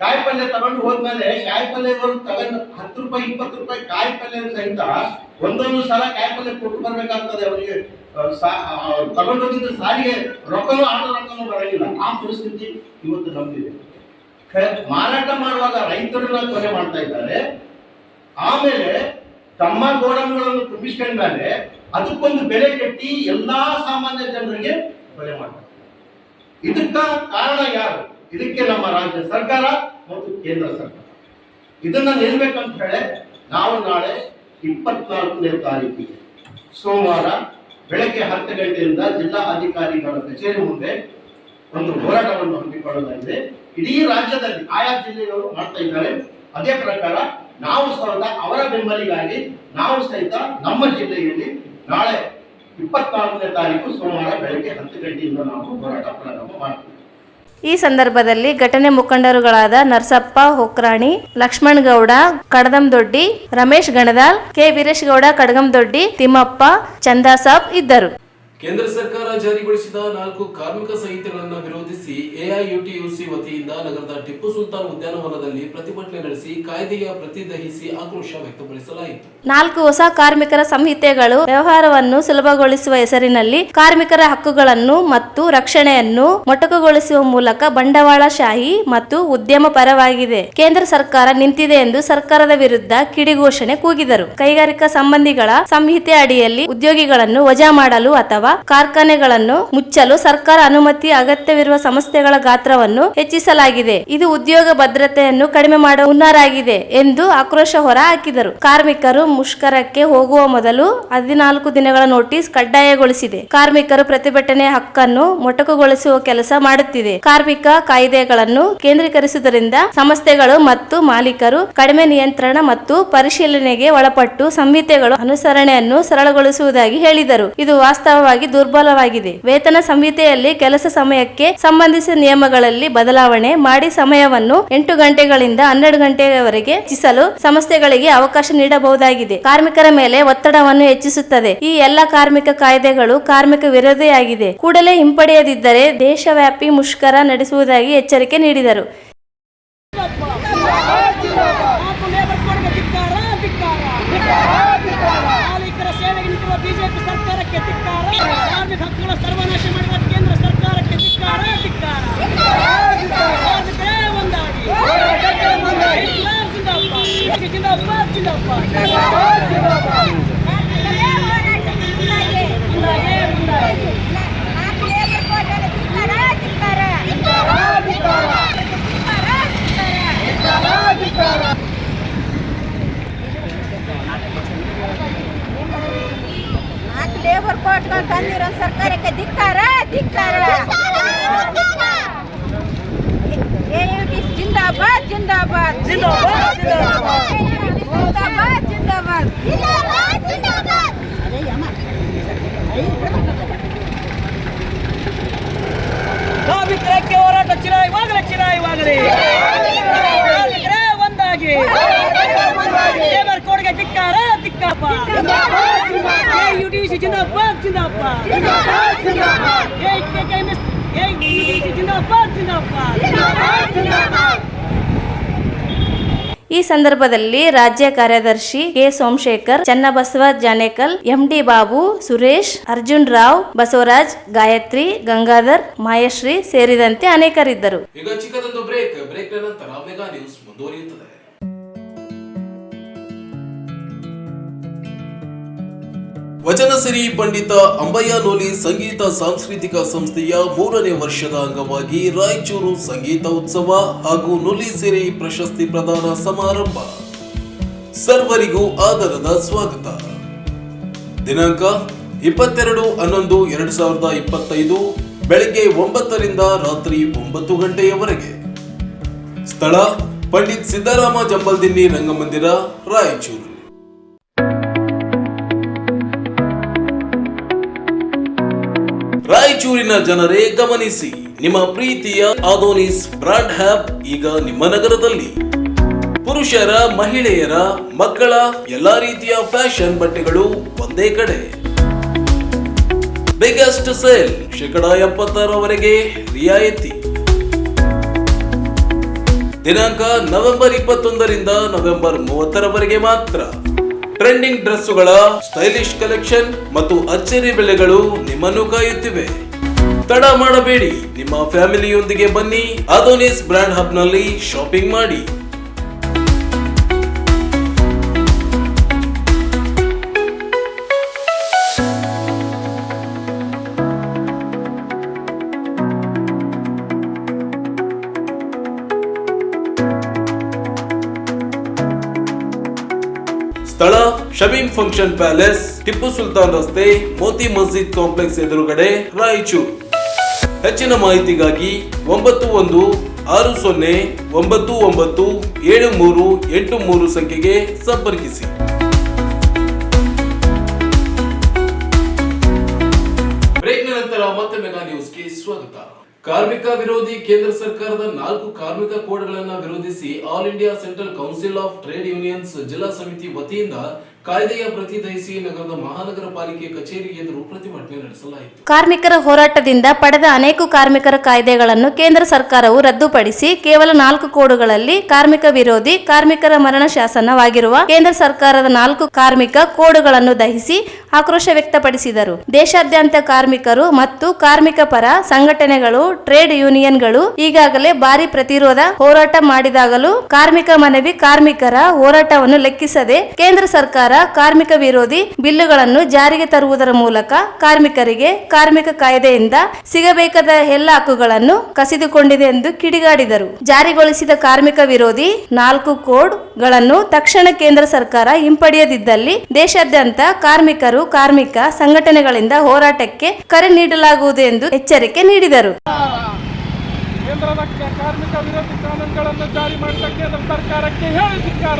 ಕಾಯಿ ಪಲ್ಯ ತಗೊಂಡು ಹೋದ್ಮೇಲೆ ಕಾಯಿ ಪಲ್ಯ ತಗೊಂಡು 10 ರೂಪಾಯಿ 20 ರೂಪಾಯಿ ಕಾಯಿ ಪಲ್ಯ ಸಹಿತ ಒಂದೊಂದು ಸಲ ಕಾಯಿ ಪಲ್ಯ ಕೊಟ್ಟು ಬರ್ಬೇಕಾಗ್ತದೆ ಅವರಿಗೆ. ತಗೊಂಡೋಗಿದ್ರೆ ಸಾರಿಗೆ ರೊಕ್ಕನೂ, ಆಟೋ ರೊಕ್ಕನೂ ಬರಂಗಿಲ್ಲ. ಆ ಪರಿಸ್ಥಿತಿ ಇವತ್ತು ನಮ್ದಿದೆ. ಮಾರಾಟ ಮಾಡುವಾಗ ರೈತರನ್ನ ಕೊನೆ ಮಾಡ್ತಾ ಇದ್ದಾರೆ. ಆಮೇಲೆ ತಮ್ಮ ಗೋಡಂಗಳನ್ನು ತುಂಬಿಸ್ಕೊಂಡ ಮೇಲೆ ಅದಕ್ಕೊಂದು ಬೆಲೆ ಕಟ್ಟಿ ಎಲ್ಲಾ ಸಾಮಾನ್ಯ ಜನರಿಗೆ ಬೆಲೆ ಮಾಡ್ತಾರೆ. ಇದಕ್ಕ ಕಾರಣ ಯಾರು? ಇದಕ್ಕೆ ನಮ್ಮ ರಾಜ್ಯ ಸರ್ಕಾರ ಮತ್ತು ಕೇಂದ್ರ ಸರ್ಕಾರ ಇದನ್ನ ನಿಲ್ಬೇಕಂತ ಹೇಳಿ ನಾವು ನಾಳೆ 24ನೇ ತಾರೀಕಿಗೆ ಸೋಮವಾರ ಬೆಳಗ್ಗೆ 10 ಗಂಟೆಯಿಂದ ಜಿಲ್ಲಾ ಅಧಿಕಾರಿಗಳ ಕಚೇರಿ ಮುಂದೆ ಒಂದು ಹೋರಾಟವನ್ನು ಹಮ್ಮಿಕೊಳ್ಳಲಾಗಿದೆ. ಇಡೀ ರಾಜ್ಯದಲ್ಲಿ ಆಯಾ ಜಿಲ್ಲೆಯವರು ಮಾಡ್ತಾ ಇದ್ದಾರೆ. ಅದೇ ಪ್ರಕಾರ ನಾವು ಸಹ ಅವರ ಬೆಂಬಲಿಗಾಗಿ ನಾವು ಸಹಿತ ನಮ್ಮ ಜಿಲ್ಲೆಯಲ್ಲಿ ನಾಳೆ 24ನೇ ತಾರೀಕು ಸೋಮವಾರ ಬೆಳಗ್ಗೆ 10 ಗಂಟೆಯಿಂದ ನಾವು ಹೋರಾಟ ಪ್ರಾರಂಭ ಮಾಡ್ತೀವಿ. ಈ ಸಂದರ್ಭದಲ್ಲಿ ಘಟನೆ ಮುಖಂಡರುಗಳಾದ ನರಸಪ್ಪ ಹೊಕ್ರಾಣಿ, ಲಕ್ಷ್ಮಣ್ ಗೌಡ ಕಡದಂದೊಡ್ಡಿ, ರಮೇಶ್ ಗಣದಾಲ್, ಕೆ ವೀರೇಶ್ ಗೌಡ ಕಡಗಂದೊಡ್ಡಿ, ತಿಮ್ಮಪ್ಪ, ಚಂದಾಸಾಬ್ ಇದ್ದರು. ಕೇಂದ್ರ ಸರ್ಕಾರ ಜಾರಿಗೊಳಿಸಿದ 4 ಕಾರ್ಮಿಕ ಸಂಹಿತೆಗಳನ್ನು ವಿರೋಧಿಸಿ ಎಐಯುಟಿಯುಸಿ ವತಿಯಿಂದ ನಗರದ ಟಿಪ್ಪು ಸುಲ್ತಾನ್ ಉದ್ಯಾನವನದಲ್ಲಿ ಪ್ರತಿಭಟನೆ ನಡೆಸಿ ಕಾಯ್ದೆಯ ಪ್ರತಿದಹಿಸಿ ಆಕ್ರೋಶ ವ್ಯಕ್ತಪಡಿಸಲಾಯಿತು. 4 ಹೊಸ ಕಾರ್ಮಿಕರ ಸಂಹಿತೆಗಳು ವ್ಯವಹಾರವನ್ನು ಸುಲಭಗೊಳಿಸುವ ಹೆಸರಿನಲ್ಲಿ ಕಾರ್ಮಿಕರ ಹಕ್ಕುಗಳನ್ನು ಮತ್ತು ರಕ್ಷಣೆಯನ್ನು ಮೊಟಕುಗೊಳಿಸುವ ಮೂಲಕ ಬಂಡವಾಳಶಾಹಿ ಮತ್ತು ಉದ್ಯಮ ಪರವಾಗಿದೆ. ಕೇಂದ್ರ ಸರ್ಕಾರ ನಿಂತಿದೆ ಎಂದು ಸರ್ಕಾರದ ವಿರುದ್ಧ ಕಿಡಿಘೋಷಣೆ ಕೂಗಿದರು. ಕೈಗಾರಿಕಾ ಸಂಬಂಧಿಗಳ ಸಂಹಿತೆ ಅಡಿಯಲ್ಲಿ ಉದ್ಯೋಗಿಗಳನ್ನು ವಜಾ ಮಾಡಲು ಅಥವಾ ಕಾರ್ಖಾನೆಗಳನ್ನು ಮುಚ್ಚಲು ಸರ್ಕಾರ ಅನುಮತಿ ಅಗತ್ಯವಿರುವ ಸಂಸ್ಥೆಗಳ ಗಾತ್ರವನ್ನು ಹೆಚ್ಚಿಸಲಾಗಿದೆ. ಇದು ಉದ್ಯೋಗ ಭದ್ರತೆಯನ್ನು ಕಡಿಮೆ ಮಾಡುವ ಹುನ್ನಾರಾಗಿದೆ ಎಂದು ಆಕ್ರೋಶ ಹೊರ ಹಾಕಿದರು. ಕಾರ್ಮಿಕರು ಮುಷ್ಕರಕ್ಕೆ ಹೋಗುವ ಮೊದಲು 14 ದಿನಗಳ ನೋಟಿಸ್ ಕಡ್ಡಾಯಗೊಳಿಸಿದೆ. ಕಾರ್ಮಿಕರು ಪ್ರತಿಭಟನೆ ಹಕ್ಕನ್ನು ಮೊಟಕುಗೊಳಿಸುವ ಕೆಲಸ ಮಾಡುತ್ತಿದೆ. ಕಾರ್ಮಿಕ ಕಾಯ್ದೆಗಳನ್ನು ಕೇಂದ್ರೀಕರಿಸುವುದರಿಂದ ಸಂಸ್ಥೆಗಳು ಮತ್ತು ಮಾಲೀಕರು ಕಡಿಮೆ ನಿಯಂತ್ರಣ ಮತ್ತು ಪರಿಶೀಲನೆಗೆ ಒಳಪಟ್ಟು ಸಂಹಿತೆಗಳು ಅನುಸರಣೆಯನ್ನು ಸರಳಗೊಳಿಸುವುದಾಗಿ ಹೇಳಿದರು. ಇದು ವಾಸ್ತವವಾಗಿ ದುರ್ಬಲವಾಗಿದೆ. ವೇತನ ಸಂಹಿತೆಯಲ್ಲಿ ಕೆಲಸ ಸಮಯಕ್ಕೆ ಸಂಬಂಧಿಸಿದ ನಿಯಮಗಳಲ್ಲಿ ಬದಲಾವಣೆ ಮಾಡಿ ಸಮಯವನ್ನು 8 ಗಂಟೆಗಳಿಂದ 12 ಗಂಟೆಯವರೆಗೆ ಹೆಚ್ಚಿಸಲು ಸಂಸ್ಥೆಗಳಿಗೆ ಅವಕಾಶ ನೀಡಬಹುದಾಗಿದೆ. ಕಾರ್ಮಿಕರ ಮೇಲೆ ಒತ್ತಡವನ್ನು ಹೆಚ್ಚಿಸುತ್ತದೆ. ಈ ಎಲ್ಲ ಕಾರ್ಮಿಕ ಕಾಯ್ದೆಗಳು ಕಾರ್ಮಿಕ ವಿರೋಧಿಯಾಗಿದೆ. ಕೂಡಲೇ ಹಿಂಪಡೆಯದಿದ್ದರೆ ದೇಶವ್ಯಾಪಿ ಮುಷ್ಕರ ನಡೆಸುವುದಾಗಿ ಎಚ್ಚರಿಕೆ ನೀಡಿದರು. ಬಿಜೆಪಿ ಸರ್ಕಾರಕ್ಕೆ ಧಿಕ್ಕಾರ. ಕಾರ್ಮಿಕ ಹಕ್ಕುಗಳ ಸರ್ವನಾಶ ಮಾಡಿದ ಕೇಂದ್ರ ಸರ್ಕಾರಕ್ಕೆ ಧಿಕ್ಕಾರ. ಕಾರ್ಮಿಕರೇ ಒಂದಾಗಿ. ಜಿಂದಾಬಾದ್ ಜಿಂದಾಬಾದ್. ಲೇಬರ್ ಕೋರ್ಟ್ಗಳು ತಂದಿರೋ ಸರ್ಕಾರಕ್ಕೆ ಧಿಕ್ಕಾರ ಧಿಕ್ಕಾರ. ಜಿಂದಾಬಾದ್ ಜಿಂದಾಬಾದ್ ಜಿಂದಾಬಾದ್ ಜಿಂದಾಬಾದ್ ಜಿಂದಾಬಾದ್. ಕಾರ್ಮಿಕರಕ್ಕೆ ಹೋರಾಟ ಚಿರಾಯವಾಗಲಿ ಚಿರಾಯವಾಗಲಿ. ಕಾರ್ಮಿಕರೇ ಒಂದಾಗಿ. ಲೇಬರ್ ಕೋಡ್ಗೆ ಧಿಕ್ಕಾರ ಧಿಕ್ಕಾಪ. ಯುಟಿಸಿ ಜಿಂದಾಬಾದ್ ಜಿಂದಾಬಾದ್. ಜಿಂದಾಬಾದ್ ಜಿಂದಾಬಾದ್. ಈ ಸಂದರ್ಭದಲ್ಲಿ ರಾಜ್ಯ ಕಾರ್ಯದರ್ಶಿ ಕೆ ಸೋಮಶೇಖರ್, ಚನ್ನಬಸವ ಜಾನೇಕಲ್, ಎಂಡಿ ಬಾಬು, ಸುರೇಶ್, ಅರ್ಜುನ್ ರಾವ್, ಬಸವರಾಜ್, ಗಾಯತ್ರಿ, ಗಂಗಾಧರ್, ಮಾಯಶ್ರೀ ಸೇರಿದಂತೆ ಅನೇಕರಿದ್ದರು. ಈಗ ಚಿಕ್ಕದೊಂದು ಬ್ರೇಕ್ ನಂತರ ಮೆಗಾ ನ್ಯೂಸ್ ಮುಂದುವರಿಯುತ್ತದೆ. ವಚನಸಿರಿ ಪಂಡಿತ ಅಂಬಯ್ಯನೋಲಿ ಸಂಗೀತ ಸಾಂಸ್ಕೃತಿಕ ಸಂಸ್ಥೆಯ 3ನೇ ವರ್ಷದ ಅಂಗವಾಗಿ ರಾಯಚೂರು ಸಂಗೀತ ಉತ್ಸವ ಹಾಗೂ ನುಲಿಸಿರಿ ಪ್ರಶಸ್ತಿ ಪ್ರದಾನ ಸಮಾರಂಭ. ಸರ್ವರಿಗೂ ಆದರದ ಸ್ವಾಗತ. ದಿನಾಂಕ 22/11/2025 ಬೆಳಗ್ಗೆ 9 ರಿಂದ ರಾತ್ರಿ 9 ಗಂಟೆಯವರೆಗೆ. ಸ್ಥಳ ಪಂಡಿತ್ ಸಿದ್ದರಾಮ ಜಂಬಲ್ದಿನ್ನಿ ರಂಗಮಂದಿರ, ರಾಯಚೂರು. ರಾಯಚೂರಿನ ಜನರೇ ಗಮನಿಸಿ, ನಿಮ್ಮ ಪ್ರೀತಿಯ ಆದೋನಿಸ್ ಬ್ರಾಂಡ್ ಹ್ಯಾಪ್ ಈಗ ನಿಮ್ಮ ನಗರದಲ್ಲಿ. ಪುರುಷರ, ಮಹಿಳೆಯರ, ಮಕ್ಕಳ ಎಲ್ಲಾ ರೀತಿಯ ಫ್ಯಾಷನ್ ಬಟ್ಟೆಗಳು ಒಂದೇ ಕಡೆ. ಬಿಗ್ಗೆಸ್ಟ್ ಸೇಲ್, 70% ರಿಯಾಯಿತಿ. ದಿನಾಂಕ ನವೆಂಬರ್ 21 ರಿಂದ ನವೆಂಬರ್ 30 ಮಾತ್ರ. ಟ್ರೆಂಡಿಂಗ್ ಡ್ರೆಸ್ಸುಗಳ ಸ್ಟೈಲಿಶ್ ಕಲೆಕ್ಷನ್ ಮತ್ತು ಅಚ್ಚರಿ ಬೆಲೆಗಳು ನಿಮ್ಮನ್ನು ಕಾಯುತ್ತಿವೆ. ತಡ ಮಾಡಬೇಡಿ, ನಿಮ್ಮ ಫ್ಯಾಮಿಲಿಯೊಂದಿಗೆ ಬನ್ನಿ, ಆದೋನಿಸ್ ಬ್ರಾಂಡ್ ಹಬ್ ನಲ್ಲಿ ಶಾಪಿಂಗ್ ಮಾಡಿ. ಸ್ಥಳ ಶಮೀಂ ಫಂಕ್ಷನ್ ಪ್ಯಾಲೇಸ್, ಟಿಪ್ಪು ಸುಲ್ತಾನ್ ರಸ್ತೆ, ಮೋತಿ ಮಸ್ಜಿದ್ ಕಾಂಪ್ಲೆಕ್ಸ್ ಎದುರುಗಡೆ, ರಾಯಚೂರು. ಹೆಚ್ಚಿನ ಮಾಹಿತಿಗಾಗಿ 9160997383 ಸಂಖ್ಯೆಗೆ ಸಂಪರ್ಕಿಸಿ. ಬ್ರೇಕ್ನ ನಂತರ ಮತ್ತೆ ಮೆಗಾ ನ್ಯೂಸ್ಗೆ ಸ್ವಾಗತ. ಕಾರ್ಮಿಕ ವಿರೋಧಿ ಕೇಂದ್ರ ಸರ್ಕಾರದ 4 ಕಾರ್ಮಿಕ ಕೋಡ್ಗಳನ್ನು ವಿರೋಧಿಸಿ all India central council of trade unions ಜಿಲ್ಲಾ ಸಮಿತಿ ವತಿಯಿಂದ ಕಾಯ್ದೆಯ ಪ್ರತಿ ದಹಿಸಿ ನಗರದ ಮಹಾನಗರ ಪಾಲಿಕೆ ಕಚೇರಿ ಎದುರು ಪ್ರತಿಭಟನೆ ನಡೆಸಲಾಯಿತು. ಕಾರ್ಮಿಕರ ಹೋರಾಟದಿಂದ ಪಡೆದ ಅನೇಕ ಕಾರ್ಮಿಕರ ಕಾಯ್ದೆಗಳನ್ನು ಕೇಂದ್ರ ಸರ್ಕಾರವು ರದ್ದುಪಡಿಸಿ ಕೇವಲ 4 ಕೋಡ್ಗಳಲ್ಲಿ ಕಾರ್ಮಿಕ ವಿರೋಧಿ ಕಾರ್ಮಿಕರ ಮರಣ ಶಾಸನವಾಗಿರುವ ಕೇಂದ್ರ ಸರ್ಕಾರದ 4 ಕಾರ್ಮಿಕ ಕೋಡ್ಗಳನ್ನು ದಹಿಸಿ ಆಕ್ರೋಶ ವ್ಯಕ್ತಪಡಿಸಿದರು. ದೇಶಾದ್ಯಂತ ಕಾರ್ಮಿಕರು ಮತ್ತು ಕಾರ್ಮಿಕ ಪರ ಸಂಘಟನೆಗಳು, ಟ್ರೇಡ್ ಯೂನಿಯನ್ಗಳು ಈಗಾಗಲೇ ಭಾರಿ ಪ್ರತಿರೋಧ ಹೋರಾಟ ಮಾಡಿದಾಗಲೂ ಕಾರ್ಮಿಕ ಮನವಿ ಕಾರ್ಮಿಕರ ಹೋರಾಟವನ್ನು ಲೆಕ್ಕಿಸದೆ ಕೇಂದ್ರ ಸರ್ಕಾರ ಕಾರ್ಮಿಕ ವಿರೋಧಿ ಬಿಲ್ಲುಗಳನ್ನು ಜಾರಿಗೆ ತರುವುದರ ಮೂಲಕ ಕಾರ್ಮಿಕರಿಗೆ ಕಾರ್ಮಿಕ ಕಾಯ್ದೆಯಿಂದ ಸಿಗಬೇಕಾದ ಎಲ್ಲ ಹಕ್ಕುಗಳನ್ನು ಕಸಿದುಕೊಂಡಿದೆ ಎಂದು ಕಿಡಿಗಾಡಿದರು. ಜಾರಿಗೊಳಿಸಿದ ಕಾರ್ಮಿಕ ವಿರೋಧಿ 4 ಕೋಡ್ಗಳನ್ನು ತಕ್ಷಣ ಕೇಂದ್ರ ಸರ್ಕಾರ ಹಿಂಪಡೆಯದಿದ್ದಲ್ಲಿ ದೇಶಾದ್ಯಂತ ಕಾರ್ಮಿಕರು ಕಾರ್ಮಿಕ ಸಂಘಟನೆಗಳಿಂದ ಹೋರಾಟಕ್ಕೆ ಕರೆ ನೀಡಲಾಗುವುದು ಎಂದು ಎಚ್ಚರಿಕೆ ನೀಡಿದರು. ಕೇಂದ್ರದ ಕಾರ್ಮಿಕ ವಿರೋಧಿ ಕಾನೂನುಗಳನ್ನು ಜಾರಿ ಮಾಡಿದ ಕೇಂದ್ರ ಸರ್ಕಾರಕ್ಕೆ ಹೇಳಿ ಧಿಕ್ಕಾರ.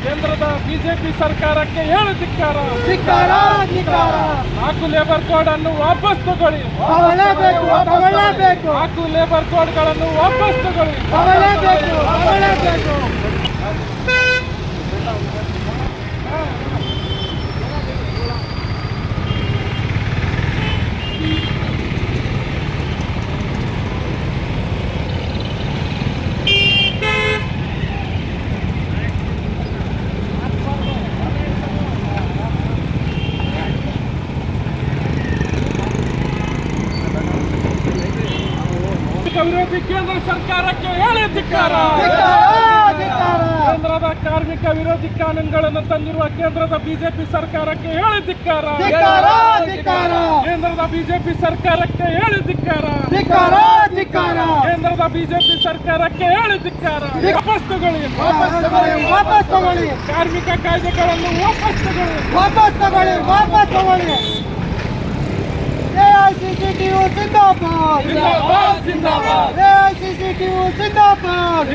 ಕೇಂದ್ರದ ಬಿಜೆಪಿ ಸರ್ಕಾರಕ್ಕೆ ಹೇಳಿ ಧಿಕ್ಕಾರ. 4 ಲೇಬರ್ ಕೋಡ್ ಅನ್ನು ವಾಪಸ್ ತಗೊಳ್ಳಿ. 4 ಲೇಬರ್ ಕೋಡ್ಗಳನ್ನು ವಾಪಸ್ ತಗೊಳ್ಳಿ. ವಿರೋಧಿ ಕೇಂದ್ರ ಸರ್ಕಾರಕ್ಕೆ ಹೇಳಿ ಧಿಕ್ಕಾರ. ಕೇಂದ್ರದ ಕಾರ್ಮಿಕ ವಿರೋಧಿ ಕಾನೂನುಗಳನ್ನು ತಂದಿರುವ ಕೇಂದ್ರದ ಬಿಜೆಪಿ ಸರ್ಕಾರಕ್ಕೆ ಹೇಳಿ ಧಿಕ್ಕಾರ. ಕೇಂದ್ರದ ಬಿಜೆಪಿ ಸರ್ಕಾರಕ್ಕೆ ಹೇಳಿ ಧಿಕ್ಕಾರ. ಕೇಂದ್ರದ ಬಿಜೆಪಿ ಸರ್ಕಾರಕ್ಕೆ ಹೇಳಿ ಧಿಕ್ಕಾರ. ವಾಪಸ್ ತಗೊಳ್ಳಿ. ಕಾರ್ಮಿಕ ಕಾಯ್ದೆಗಳನ್ನು ವಾಪಸ್ ತಗೊಳ್ಳಿ. AICCTU जिंदाबाद. AICCTU जिंदाबाद.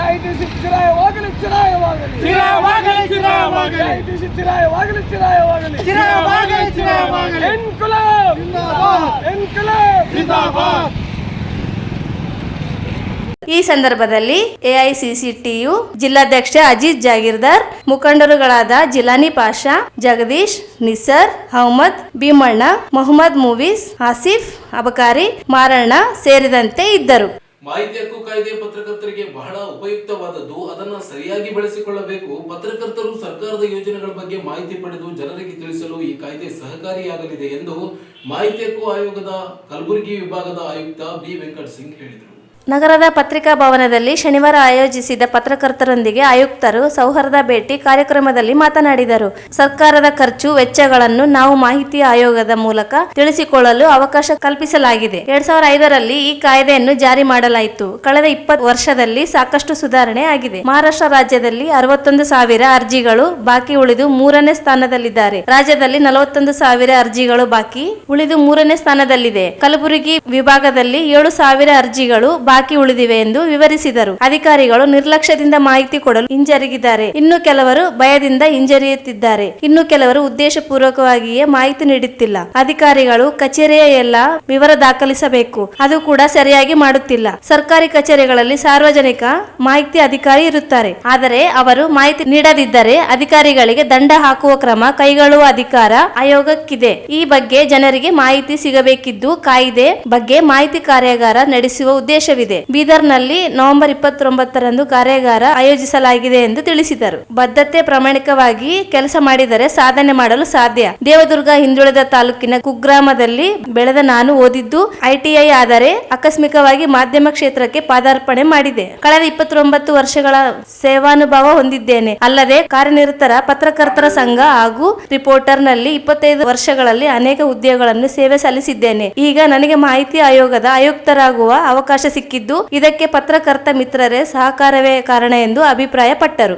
AITC ಚಿರಾಯವಾಗಲಿ. ಇನ್ಕಲಾಬ್ ಜಿಂದಾಬಾದ್. ಈ ಸಂದರ್ಭದಲ್ಲಿ ಎಐಸಿಸಿಟಿಯು ಜಿಲ್ಲಾಧ್ಯಕ್ಷ ಅಜೀಜ್ ಜಾಗೀರ್ದಾರ್, ಮುಖಂಡರುಗಳಾದ ಜಿಲಾನಿ ಪಾಷಾ, ಜಗದೀಶ್, ನಿಸರ್, ಅಹಮದ್, ಭೀಮಣ್ಣ, ಮೊಹಮ್ಮದ್ ಮೂವೀಸ್, ಆಸಿಫ್, ಅಬಕಾರಿ, ಮಾರಣ್ಣ ಸೇರಿದಂತೆ ಇದ್ದರು. ಮಾಹಿತಿ ಹಕ್ಕು ಕಾಯ್ದೆ ಪತ್ರಕರ್ತರಿಗೆ ಬಹಳ ಉಪಯುಕ್ತವಾದದ್ದು. ಅದನ್ನು ಸರಿಯಾಗಿ ಬಳಸಿಕೊಳ್ಳಬೇಕು. ಪತ್ರಕರ್ತರು ಸರ್ಕಾರದ ಯೋಜನೆಗಳ ಬಗ್ಗೆ ಮಾಹಿತಿ ಪಡೆದು ಜನರಿಗೆ ತಿಳಿಸಲು ಈ ಕಾಯ್ದೆ ಸಹಕಾರಿಯಾಗಲಿದೆ ಎಂದು ಮಾಹಿತಿ ಹಕ್ಕು ಆಯೋಗದ ಕಲಬುರಗಿ ವಿಭಾಗದ ಆಯುಕ್ತ ಬಿ ವೆಂಕಟ ಸಿಂಗ್ ಹೇಳಿದರು. ನಗರದ ಪತ್ರಿಕಾ ಭವನದಲ್ಲಿ ಶನಿವಾರ ಆಯೋಜಿಸಿದ ಪತ್ರಕರ್ತರೊಂದಿಗೆ ಆಯುಕ್ತರು ಸೌಹಾರ್ದ ಭೇಟಿ ಕಾರ್ಯಕ್ರಮದಲ್ಲಿ ಮಾತನಾಡಿದರು. ಸರ್ಕಾರದ ಖರ್ಚು ವೆಚ್ಚಗಳನ್ನು ನಾವು ಮಾಹಿತಿ ಆಯೋಗದ ಮೂಲಕ ತಿಳಿಸಿಕೊಳ್ಳಲು ಅವಕಾಶ ಕಲ್ಪಿಸಲಾಗಿದೆ. 2005ರಲ್ಲಿ ಈ ಕಾಯ್ದೆಯನ್ನು ಜಾರಿ ಮಾಡಲಾಯಿತು. ಕಳೆದ 20 ವರ್ಷದಲ್ಲಿ ಸಾಕಷ್ಟು ಸುಧಾರಣೆ ಆಗಿದೆ. ಮಹಾರಾಷ್ಟ್ರ ರಾಜ್ಯದಲ್ಲಿ 61,000 ಅರ್ಜಿಗಳು ಬಾಕಿ ಉಳಿದು 3ನೇ ಸ್ಥಾನದಲ್ಲಿದ್ದಾರೆ. ರಾಜ್ಯದಲ್ಲಿ 41,000 ಅರ್ಜಿಗಳು ಬಾಕಿ ಉಳಿದು 3ನೇ ಸ್ಥಾನದಲ್ಲಿದೆ. ಕಲಬುರಗಿ ವಿಭಾಗದಲ್ಲಿ 7,000 ಅರ್ಜಿಗಳು ಬಾಕಿ ಉಳಿದಿವೆ ಎಂದು ವಿವರಿಸಿದರು. ಅಧಿಕಾರಿಗಳು ನಿರ್ಲಕ್ಷ್ಯದಿಂದ ಮಾಹಿತಿ ಕೊಡಲು ಹಿಂಜರಿಗಿದ್ದಾರೆ. ಇನ್ನು ಕೆಲವರು ಭಯದಿಂದ ಹಿಂಜರಿಯುತ್ತಿದ್ದಾರೆ. ಇನ್ನು ಕೆಲವರು ಉದ್ದೇಶಪೂರ್ವಕವಾಗಿಯೇ ಮಾಹಿತಿ ನೀಡುತ್ತಿಲ್ಲ. ಅಧಿಕಾರಿಗಳು ಕಚೇರಿಯ ಎಲ್ಲ ವಿವರ ದಾಖಲಿಸಬೇಕು, ಅದು ಕೂಡ ಸರಿಯಾಗಿ ಮಾಡುತ್ತಿಲ್ಲ. ಸರ್ಕಾರಿ ಕಚೇರಿಗಳಲ್ಲಿ ಸಾರ್ವಜನಿಕ ಮಾಹಿತಿ ಅಧಿಕಾರಿ ಇರುತ್ತಾರೆ. ಆದರೆ ಅವರು ಮಾಹಿತಿ ನೀಡದಿದ್ದರೆ ಅಧಿಕಾರಿಗಳಿಗೆ ದಂಡ ಹಾಕುವ ಕ್ರಮ ಕೈಗೊಳ್ಳುವ ಅಧಿಕಾರ ಆಯೋಗಕ್ಕಿದೆ. ಈ ಬಗ್ಗೆ ಜನರಿಗೆ ಮಾಹಿತಿ ಸಿಗಬೇಕಿದ್ದು ಕಾಯ್ದೆ ಬಗ್ಗೆ ಮಾಹಿತಿ ಕಾರ್ಯಾಗಾರ ನಡೆಸುವ ಉದ್ದೇಶವಿದೆ. ಬೀದರ್ನಲ್ಲಿ ನವೆಂಬರ್ 29ರಂದು ಕಾರ್ಯಾಗಾರ ಆಯೋಜಿಸಲಾಗಿದೆ ಎಂದು ತಿಳಿಸಿದರು. ಬದ್ಧತೆ ಪ್ರಾಮಾಣಿಕವಾಗಿ ಕೆಲಸ ಮಾಡಿದರೆ ಸಾಧನೆ ಮಾಡಲು ಸಾಧ್ಯ. ದೇವದುರ್ಗ ಹಿಂದುಳಿದ ತಾಲೂಕಿನ ಕುಗ್ರಾಮದಲ್ಲಿ ಬೆಳೆದ ನಾನು ಓದಿದ್ದು ITI ಆದರೆ ಆಕಸ್ಮಿಕವಾಗಿ ಮಾಧ್ಯಮ ಕ್ಷೇತ್ರಕ್ಕೆ ಪಾದಾರ್ಪಣೆ ಮಾಡಿದೆ. ಕಳೆದ 29 ವರ್ಷಗಳ ಸೇವಾನುಭವ ಹೊಂದಿದ್ದೇನೆ. ಅಲ್ಲದೆ ಕಾರ್ಯನಿರತರ ಪತ್ರಕರ್ತರ ಸಂಘ ಹಾಗೂ ರಿಪೋರ್ಟರ್ ನಲ್ಲಿ 25 ವರ್ಷಗಳಲ್ಲಿ ಅನೇಕ ಹುದ್ದೆಗಳನ್ನು ಸೇವೆ ಸಲ್ಲಿಸಿದ್ದೇನೆ. ಈಗ ನನಗೆ ಮಾಹಿತಿ ಆಯೋಗದ ಆಯುಕ್ತರಾಗುವ ಅವಕಾಶ ಸಿಕ್ಕಿದೆ. ಸಿಕ್ಕಿದ್ದು ಇದಕ್ಕೆ ಪತ್ರಕರ್ತ ಮಿತ್ರರೇ ಸಹಕಾರವೇ ಕಾರಣ ಎಂದು ಅಭಿಪ್ರಾಯಪಟ್ಟರು.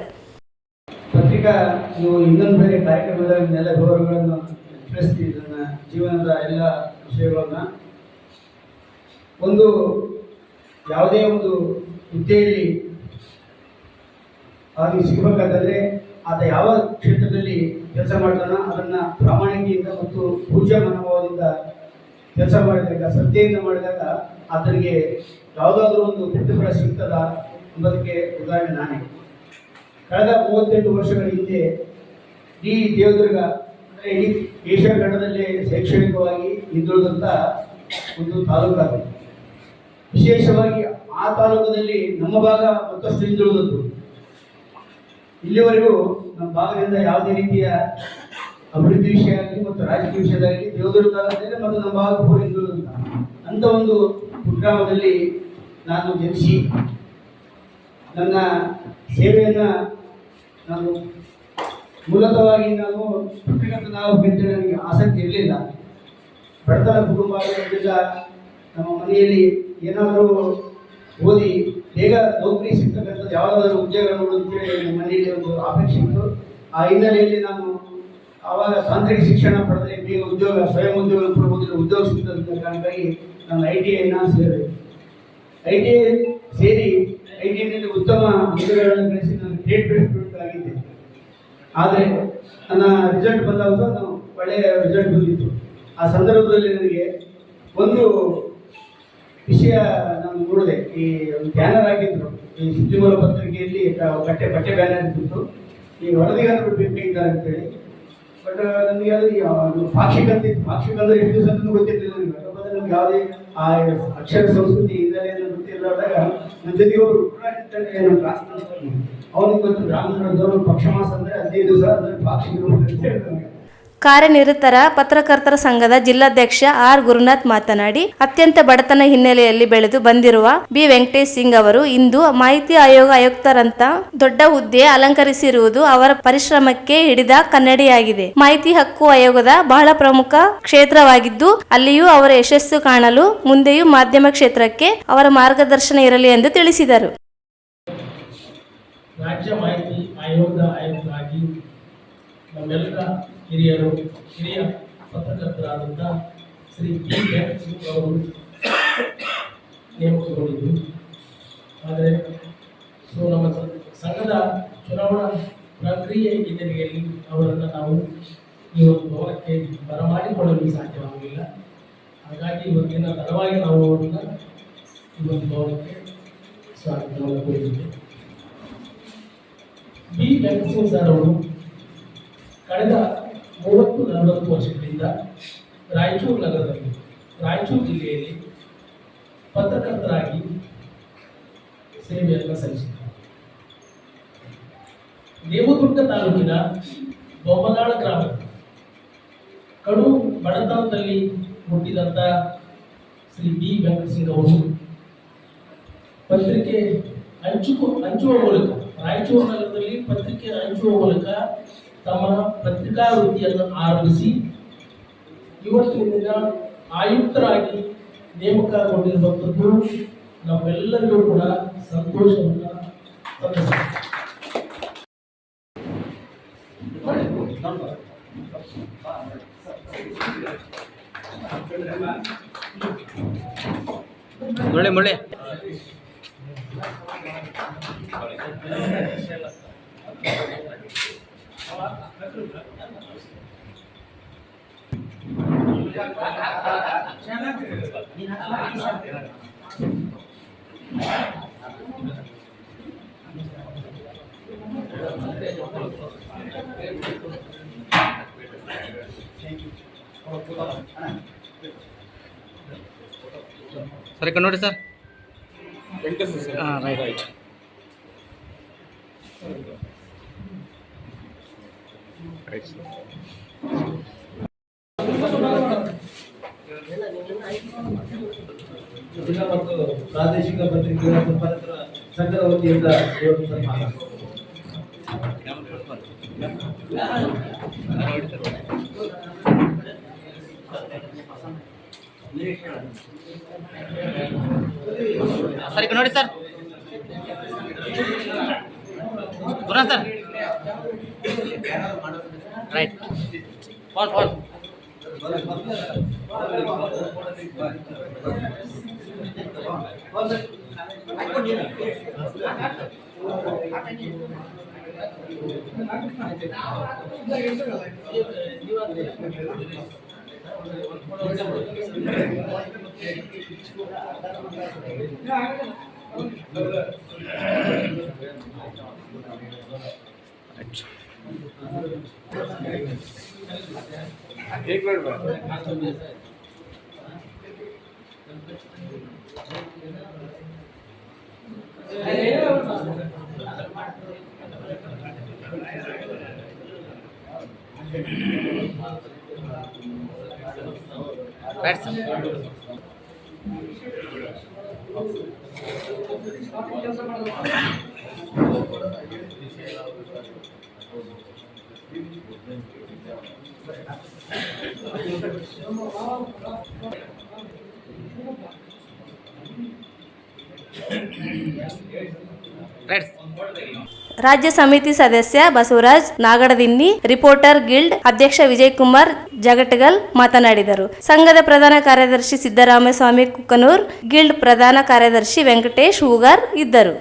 ಪತ್ರಿಕಾ ನೀವು ಇನ್ನೊಂದು ಬೇರೆ ಕಾರ್ಯಕ್ರಮದಲ್ಲೆಲ್ಲ ವಿವರಗಳನ್ನು ತಿಳಿಸ್ತೀವಿ. ನನ್ನ ಜೀವನದ ಎಲ್ಲ ವಿಷಯಗಳನ್ನ ಒಂದು ಯಾವುದೇ ಒಂದು ಹುದ್ದೆಯಲ್ಲಿ ಅವನಿಗೆ ಸಿಗಬೇಕಾದ್ರೆ ಆತ ಯಾವ ಕ್ಷೇತ್ರದಲ್ಲಿ ಕೆಲಸ ಮಾಡ್ತಾನೋ ಅದನ್ನು ಪ್ರಾಮಾಣಿಕೆಯಿಂದ ಮತ್ತು ಪೂಜ್ಯ ಮನೋಭಾವದಿಂದ ಕೆಲಸ ಮಾಡಿದಾಗ, ಶ್ರದ್ಧೆಯಿಂದ ಮಾಡಿದಾಗ ಆತನಿಗೆ ಯಾವುದಾದ್ರೂ ಒಂದು ಪ್ರತಿಫಲ ಸಿಗ್ತದ ಎಂಬುದಕ್ಕೆ ಉದಾಹರಣೆ ನಾನೇ. ಕಳೆದ 38 ವರ್ಷಗಳ ಹಿಂದೆ ಈ ದೇವದುರ್ಗ ಅಂದರೆ ಇಡೀ ಏಷ್ಯಾ ಖಂಡದಲ್ಲೇ ಶೈಕ್ಷಣಿಕವಾಗಿ ಹಿಂದುಳಿದಂಥ ಒಂದು ತಾಲೂಕಾಗಿದೆ. ವಿಶೇಷವಾಗಿ ಆ ತಾಲೂಕಲ್ಲಿ ನಮ್ಮ ಭಾಗ ಮತ್ತಷ್ಟು ಹಿಂದುಳಿದದ್ದು. ಇಲ್ಲಿವರೆಗೂ ನಮ್ಮ ಭಾಗದಿಂದ ಯಾವುದೇ ರೀತಿಯ ಅಭಿವೃದ್ಧಿ ವಿಷಯ ಆಗಲಿ ಮತ್ತು ರಾಜಕೀಯ ವಿಷಯದಾಗಲಿ ದೇವದುರ್ಗ ಮತ್ತು ನಮ್ಮ ಭಾಗ ಪೂರ ಹಿಂದುಳಿದಂಥ ಅಂಥ ಒಂದು ಕುಗ್ರಾಮದಲ್ಲಿ ನಾನು ಜನಿಸಿ ನನ್ನ ಸೇವೆಯನ್ನು ನಾನು ಮೂಲತಃವಾಗಿ ನಾನು ಪತ್ರಕರ್ತನಾಗಬೇಕಂತ ನನಗೆ ಆಸಕ್ತಿ ಇರಲಿಲ್ಲ. ಬಡತನ ಕುಟುಂಬ ಆಗಿದ್ದರಿಂದ ನಮ್ಮ ಮನೆಯಲ್ಲಿ ಏನಾದರೂ ಓದಿ ಬೇಗ ನೌಕರಿ ಸಿಗ್ತಕ್ಕಂಥದ್ದು ಯಾವುದಾದ್ರೂ ಉದ್ಯೋಗ ಅಂತೇಳಿ ನಮ್ಮ ಮನೆಯಲ್ಲಿ ಒಂದು ಅಪೇಕ್ಷೆ ಇತ್ತು. ಆ ಹಿನ್ನೆಲೆಯಲ್ಲಿ ನಾನು ಆವಾಗ ತಾಂತ್ರಿಕ ಶಿಕ್ಷಣ ಪಡೆದರೆ ಬೇಗ ಉದ್ಯೋಗ, ಸ್ವಯಂ ಉದ್ಯೋಗ ಕೊಡ್ಬೋದಿಲ್ಲ, ಉದ್ಯೋಗ ಸಿಗ್ತದೆ ಕಾರಣಕ್ಕಾಗಿ ನಾನು ITIನ ಸೇರಿದೆ. ITI ಸೇರಿ ITIನಲ್ಲಿ ಉತ್ತಮ ಉದ್ಯೋಗಗಳನ್ನು ಗಳಿಸಿ ನಾನು ಗ್ರೇಡ್ ಬೆಸ್ಟ್ ಸ್ಟೂಡೆಂಟ್ ಆಗಿದ್ದೆ. ಆದರೆ ನನ್ನ ರಿಸಲ್ಟ್ ಬಂದಾಗ ನಾನು ಒಳ್ಳೆಯ ರಿಸಲ್ಟ್ ಬಂದಿತ್ತು. ಆ ಸಂದರ್ಭದಲ್ಲಿ ನನಗೆ ಒಂದು ವಿಷಯ ನಾನು ನೋಡಿದೆ. ಈ ಬ್ಯಾನರ್ ಹಾಕಿದ್ರು ಈ ಸುದ್ದಿಮೂಲ ಪತ್ರಿಕೆಯಲ್ಲಿ, ಬಟ್ಟೆ ಬ್ಯಾನರ್ ಇದ್ದಿತ್ತು, ಈ ವರದಿಗಾರರು ಬೇಕಾಗಿದ್ದಾರೆ ಅಂತೇಳಿ. ಬಟ್ ನನಗೆ ಅದು ಪಾಕ್ಷಿಕ ಅಂದ್ರೆ ಎಷ್ಟು ದಿವಸ ಅಂತ ಗೊತ್ತಿರಲಿಲ್ಲ ನನಗೆ. ನಮ್ಗೆ ಯಾವುದೇ ಆ ಅಕ್ಷರ ಸಂಸ್ಕೃತಿ ಹಿನ್ನೆಲೆಯನ್ನು ಗೊತ್ತಿರಲಾರ್ದಾಗ ನನ್ನ ಜೊತೆಗೆ ಅವರು ಕ್ಲಾಸ್ ಅವನಿಗೆ ಗೊತ್ತು ಬ್ರಾಹ್ಮಣರದವರು ಪಕ್ಷಮಾಸ ಅಂದರೆ 15 ದಿವಸ ಅಂದರೆ ಪಾಕ್ಷಿಕರು ಅಂತ ಹೇಳ್ತಾರೆ. ಕಾರ್ಯನಿರತರ ಪತ್ರಕರ್ತರ ಸಂಘದ ಜಿಲ್ಲಾಧ್ಯಕ್ಷ ಆರ್ ಗುರುನಾಥ್ ಮಾತನಾಡಿ, ಅತ್ಯಂತ ಬಡತನ ಹಿನ್ನೆಲೆಯಲ್ಲಿ ಬೆಳೆದು ಬಂದಿರುವ ಬಿ ವೆಂಕಟೇಶ್ ಸಿಂಗ್ ಅವರು ಇಂದು ಮಾಹಿತಿ ಆಯೋಗ ಆಯುಕ್ತರಂತ ದೊಡ್ಡ ಹುದ್ದೆ ಅಲಂಕರಿಸಿರುವುದು ಅವರ ಪರಿಶ್ರಮಕ್ಕೆ ಹಿಡಿದ ಕನ್ನಡಿಯಾಗಿದೆ. ಮಾಹಿತಿ ಹಕ್ಕು ಆಯೋಗದ ಬಹಳ ಪ್ರಮುಖ ಕ್ಷೇತ್ರವಾಗಿದ್ದು ಅಲ್ಲಿಯೂ ಅವರ ಯಶಸ್ಸು ಕಾಣಲು ಮುಂದೆಯೂ ಮಾಧ್ಯಮ ಕ್ಷೇತ್ರಕ್ಕೆ ಅವರ ಮಾರ್ಗದರ್ಶನ ಇರಲಿ ಎಂದು ತಿಳಿಸಿದರು. ರಾಜ್ಯ ಮಾಹಿತಿ ಆಯೋಗದ ಆಯುಕ್ತರಾಗಿ ನಮ್ಮೆಲ್ಲರ ಹಿರಿಯ ಪತ್ರಕರ್ತರಾದಂಥ ಶ್ರೀ ಬಿ ವೆಂಕಟೇಶ್ ಸಿಂಗ್ ಅವರು ನೇಮಕಗೊಂಡಿದ್ದು. ಆದರೆ ನಮ್ಮ ಸಂಘದ ಚುನಾವಣಾ ಪ್ರಕ್ರಿಯೆ ಹಿನ್ನೆಲೆಯಲ್ಲಿ ಅವರನ್ನು ನಾವು ಈ ಒಂದು ಭವನಕ್ಕೆ ಬರಮಾಡಿಕೊಳ್ಳಲು ಸಾಧ್ಯವಾಗಲಿಲ್ಲ. ಹಾಗಾಗಿ ಇವತ್ತಿನ ತಡವಾಗಿ ನಾವು ಅವರನ್ನು ಈ ಒಂದು ಭವನಕ್ಕೆ ಸ್ವಾಗತವನ್ನು ಕೋರಿದ್ದೇವೆ. ಬಿ ವೆಂಕಟೇಶ್ ಸಿಂಗ್ ಸರ್ ಅವರು ಕಳೆದ 30-40 ವರ್ಷಗಳಿಂದ ರಾಯಚೂರು ನಗರದಲ್ಲಿ, ರಾಯಚೂರು ಜಿಲ್ಲೆಯಲ್ಲಿ ಪತ್ರಕರ್ತರಾಗಿ ಸೇವೆಯನ್ನು ಸಲ್ಲಿಸಿದ್ದಾರೆ. ದೇವದುರ್ಗ ತಾಲೂಕಿನ ಬೊಮ್ಮನಾಳ ಗ್ರಾಮದ ಕಡು ಬಡತನದಲ್ಲಿ ಹುಟ್ಟಿದಂಥ ಶ್ರೀ ಬಿ ವೆಂಕಟೇಶ್ ಸಿಂಗ್ ಅವರು ಪತ್ರಿಕೆ ಹಂಚುವ ಮೂಲಕ, ರಾಯಚೂರು ನಗರದಲ್ಲಿ ಪತ್ರಿಕೆ ಹಂಚುವ ಮೂಲಕ ತಮ್ಮ ಪತ್ರಿಕಾ ವೃತ್ತಿಯನ್ನು ಆರಂಭಿಸಿ ಇವತ್ತಿನ ದಿನ ಆಯುಕ್ತರಾಗಿ ನೇಮಕಗೊಂಡಿರುವಂಥದ್ದು ನಮ್ಮೆಲ್ಲರಿಗೂ ಕೂಡ ಸಂತೋಷವನ್ನು ತಂದಿದೆ. ಮೊಳೆ ಸರ್ ఇక్కడ ನೋಡಿ ಸರ್ ವೆಂಕಟೇಶ್ ಸರ್ ರೈಟ್ ಜಿಲ್ಲಾ ಮತ್ತು ಪ್ರಾದೇಶಿಕ ಪತ್ರಿಕೆಗಳ ಸಂಪಾದಕರ ಸಂಘದ ವತಿಯಿಂದ ಸರ್ ಈಗ ನೋಡಿ ಸರ್ ಬರೋಣ ಸರ್ ರೈಟ್ ಫೋನ್ एक मिनट ರೈಟ್ ಸರ್ ರೈಟ್ ರಾಜ್ಯ ಸಮಿತಿ ಸದಸ್ಯ ಬಸವರಾಜ್ ನಾಗಡದಿನ್ನಿ, ರಿಪೋರ್ಟರ್ ಗಿಲ್ಡ್ ಅಧ್ಯಕ್ಷ ವಿಜಯಕುಮಾರ್ ಜಗಟಗಲ್ ಮಾತನಾಡಿದರು. ಸಂಘದ ಪ್ರಧಾನ ಕಾರ್ಯದರ್ಶಿ ಸಿದ್ದರಾಮಸ್ವಾಮಿ ಕುಕನೂರ್, ಗಿಲ್ಡ್ ಪ್ರಧಾನ ಕಾರ್ಯದರ್ಶಿ ವೆಂಕಟೇಶ್ ಹೂಗಾರ್ ಇದ್ದರು.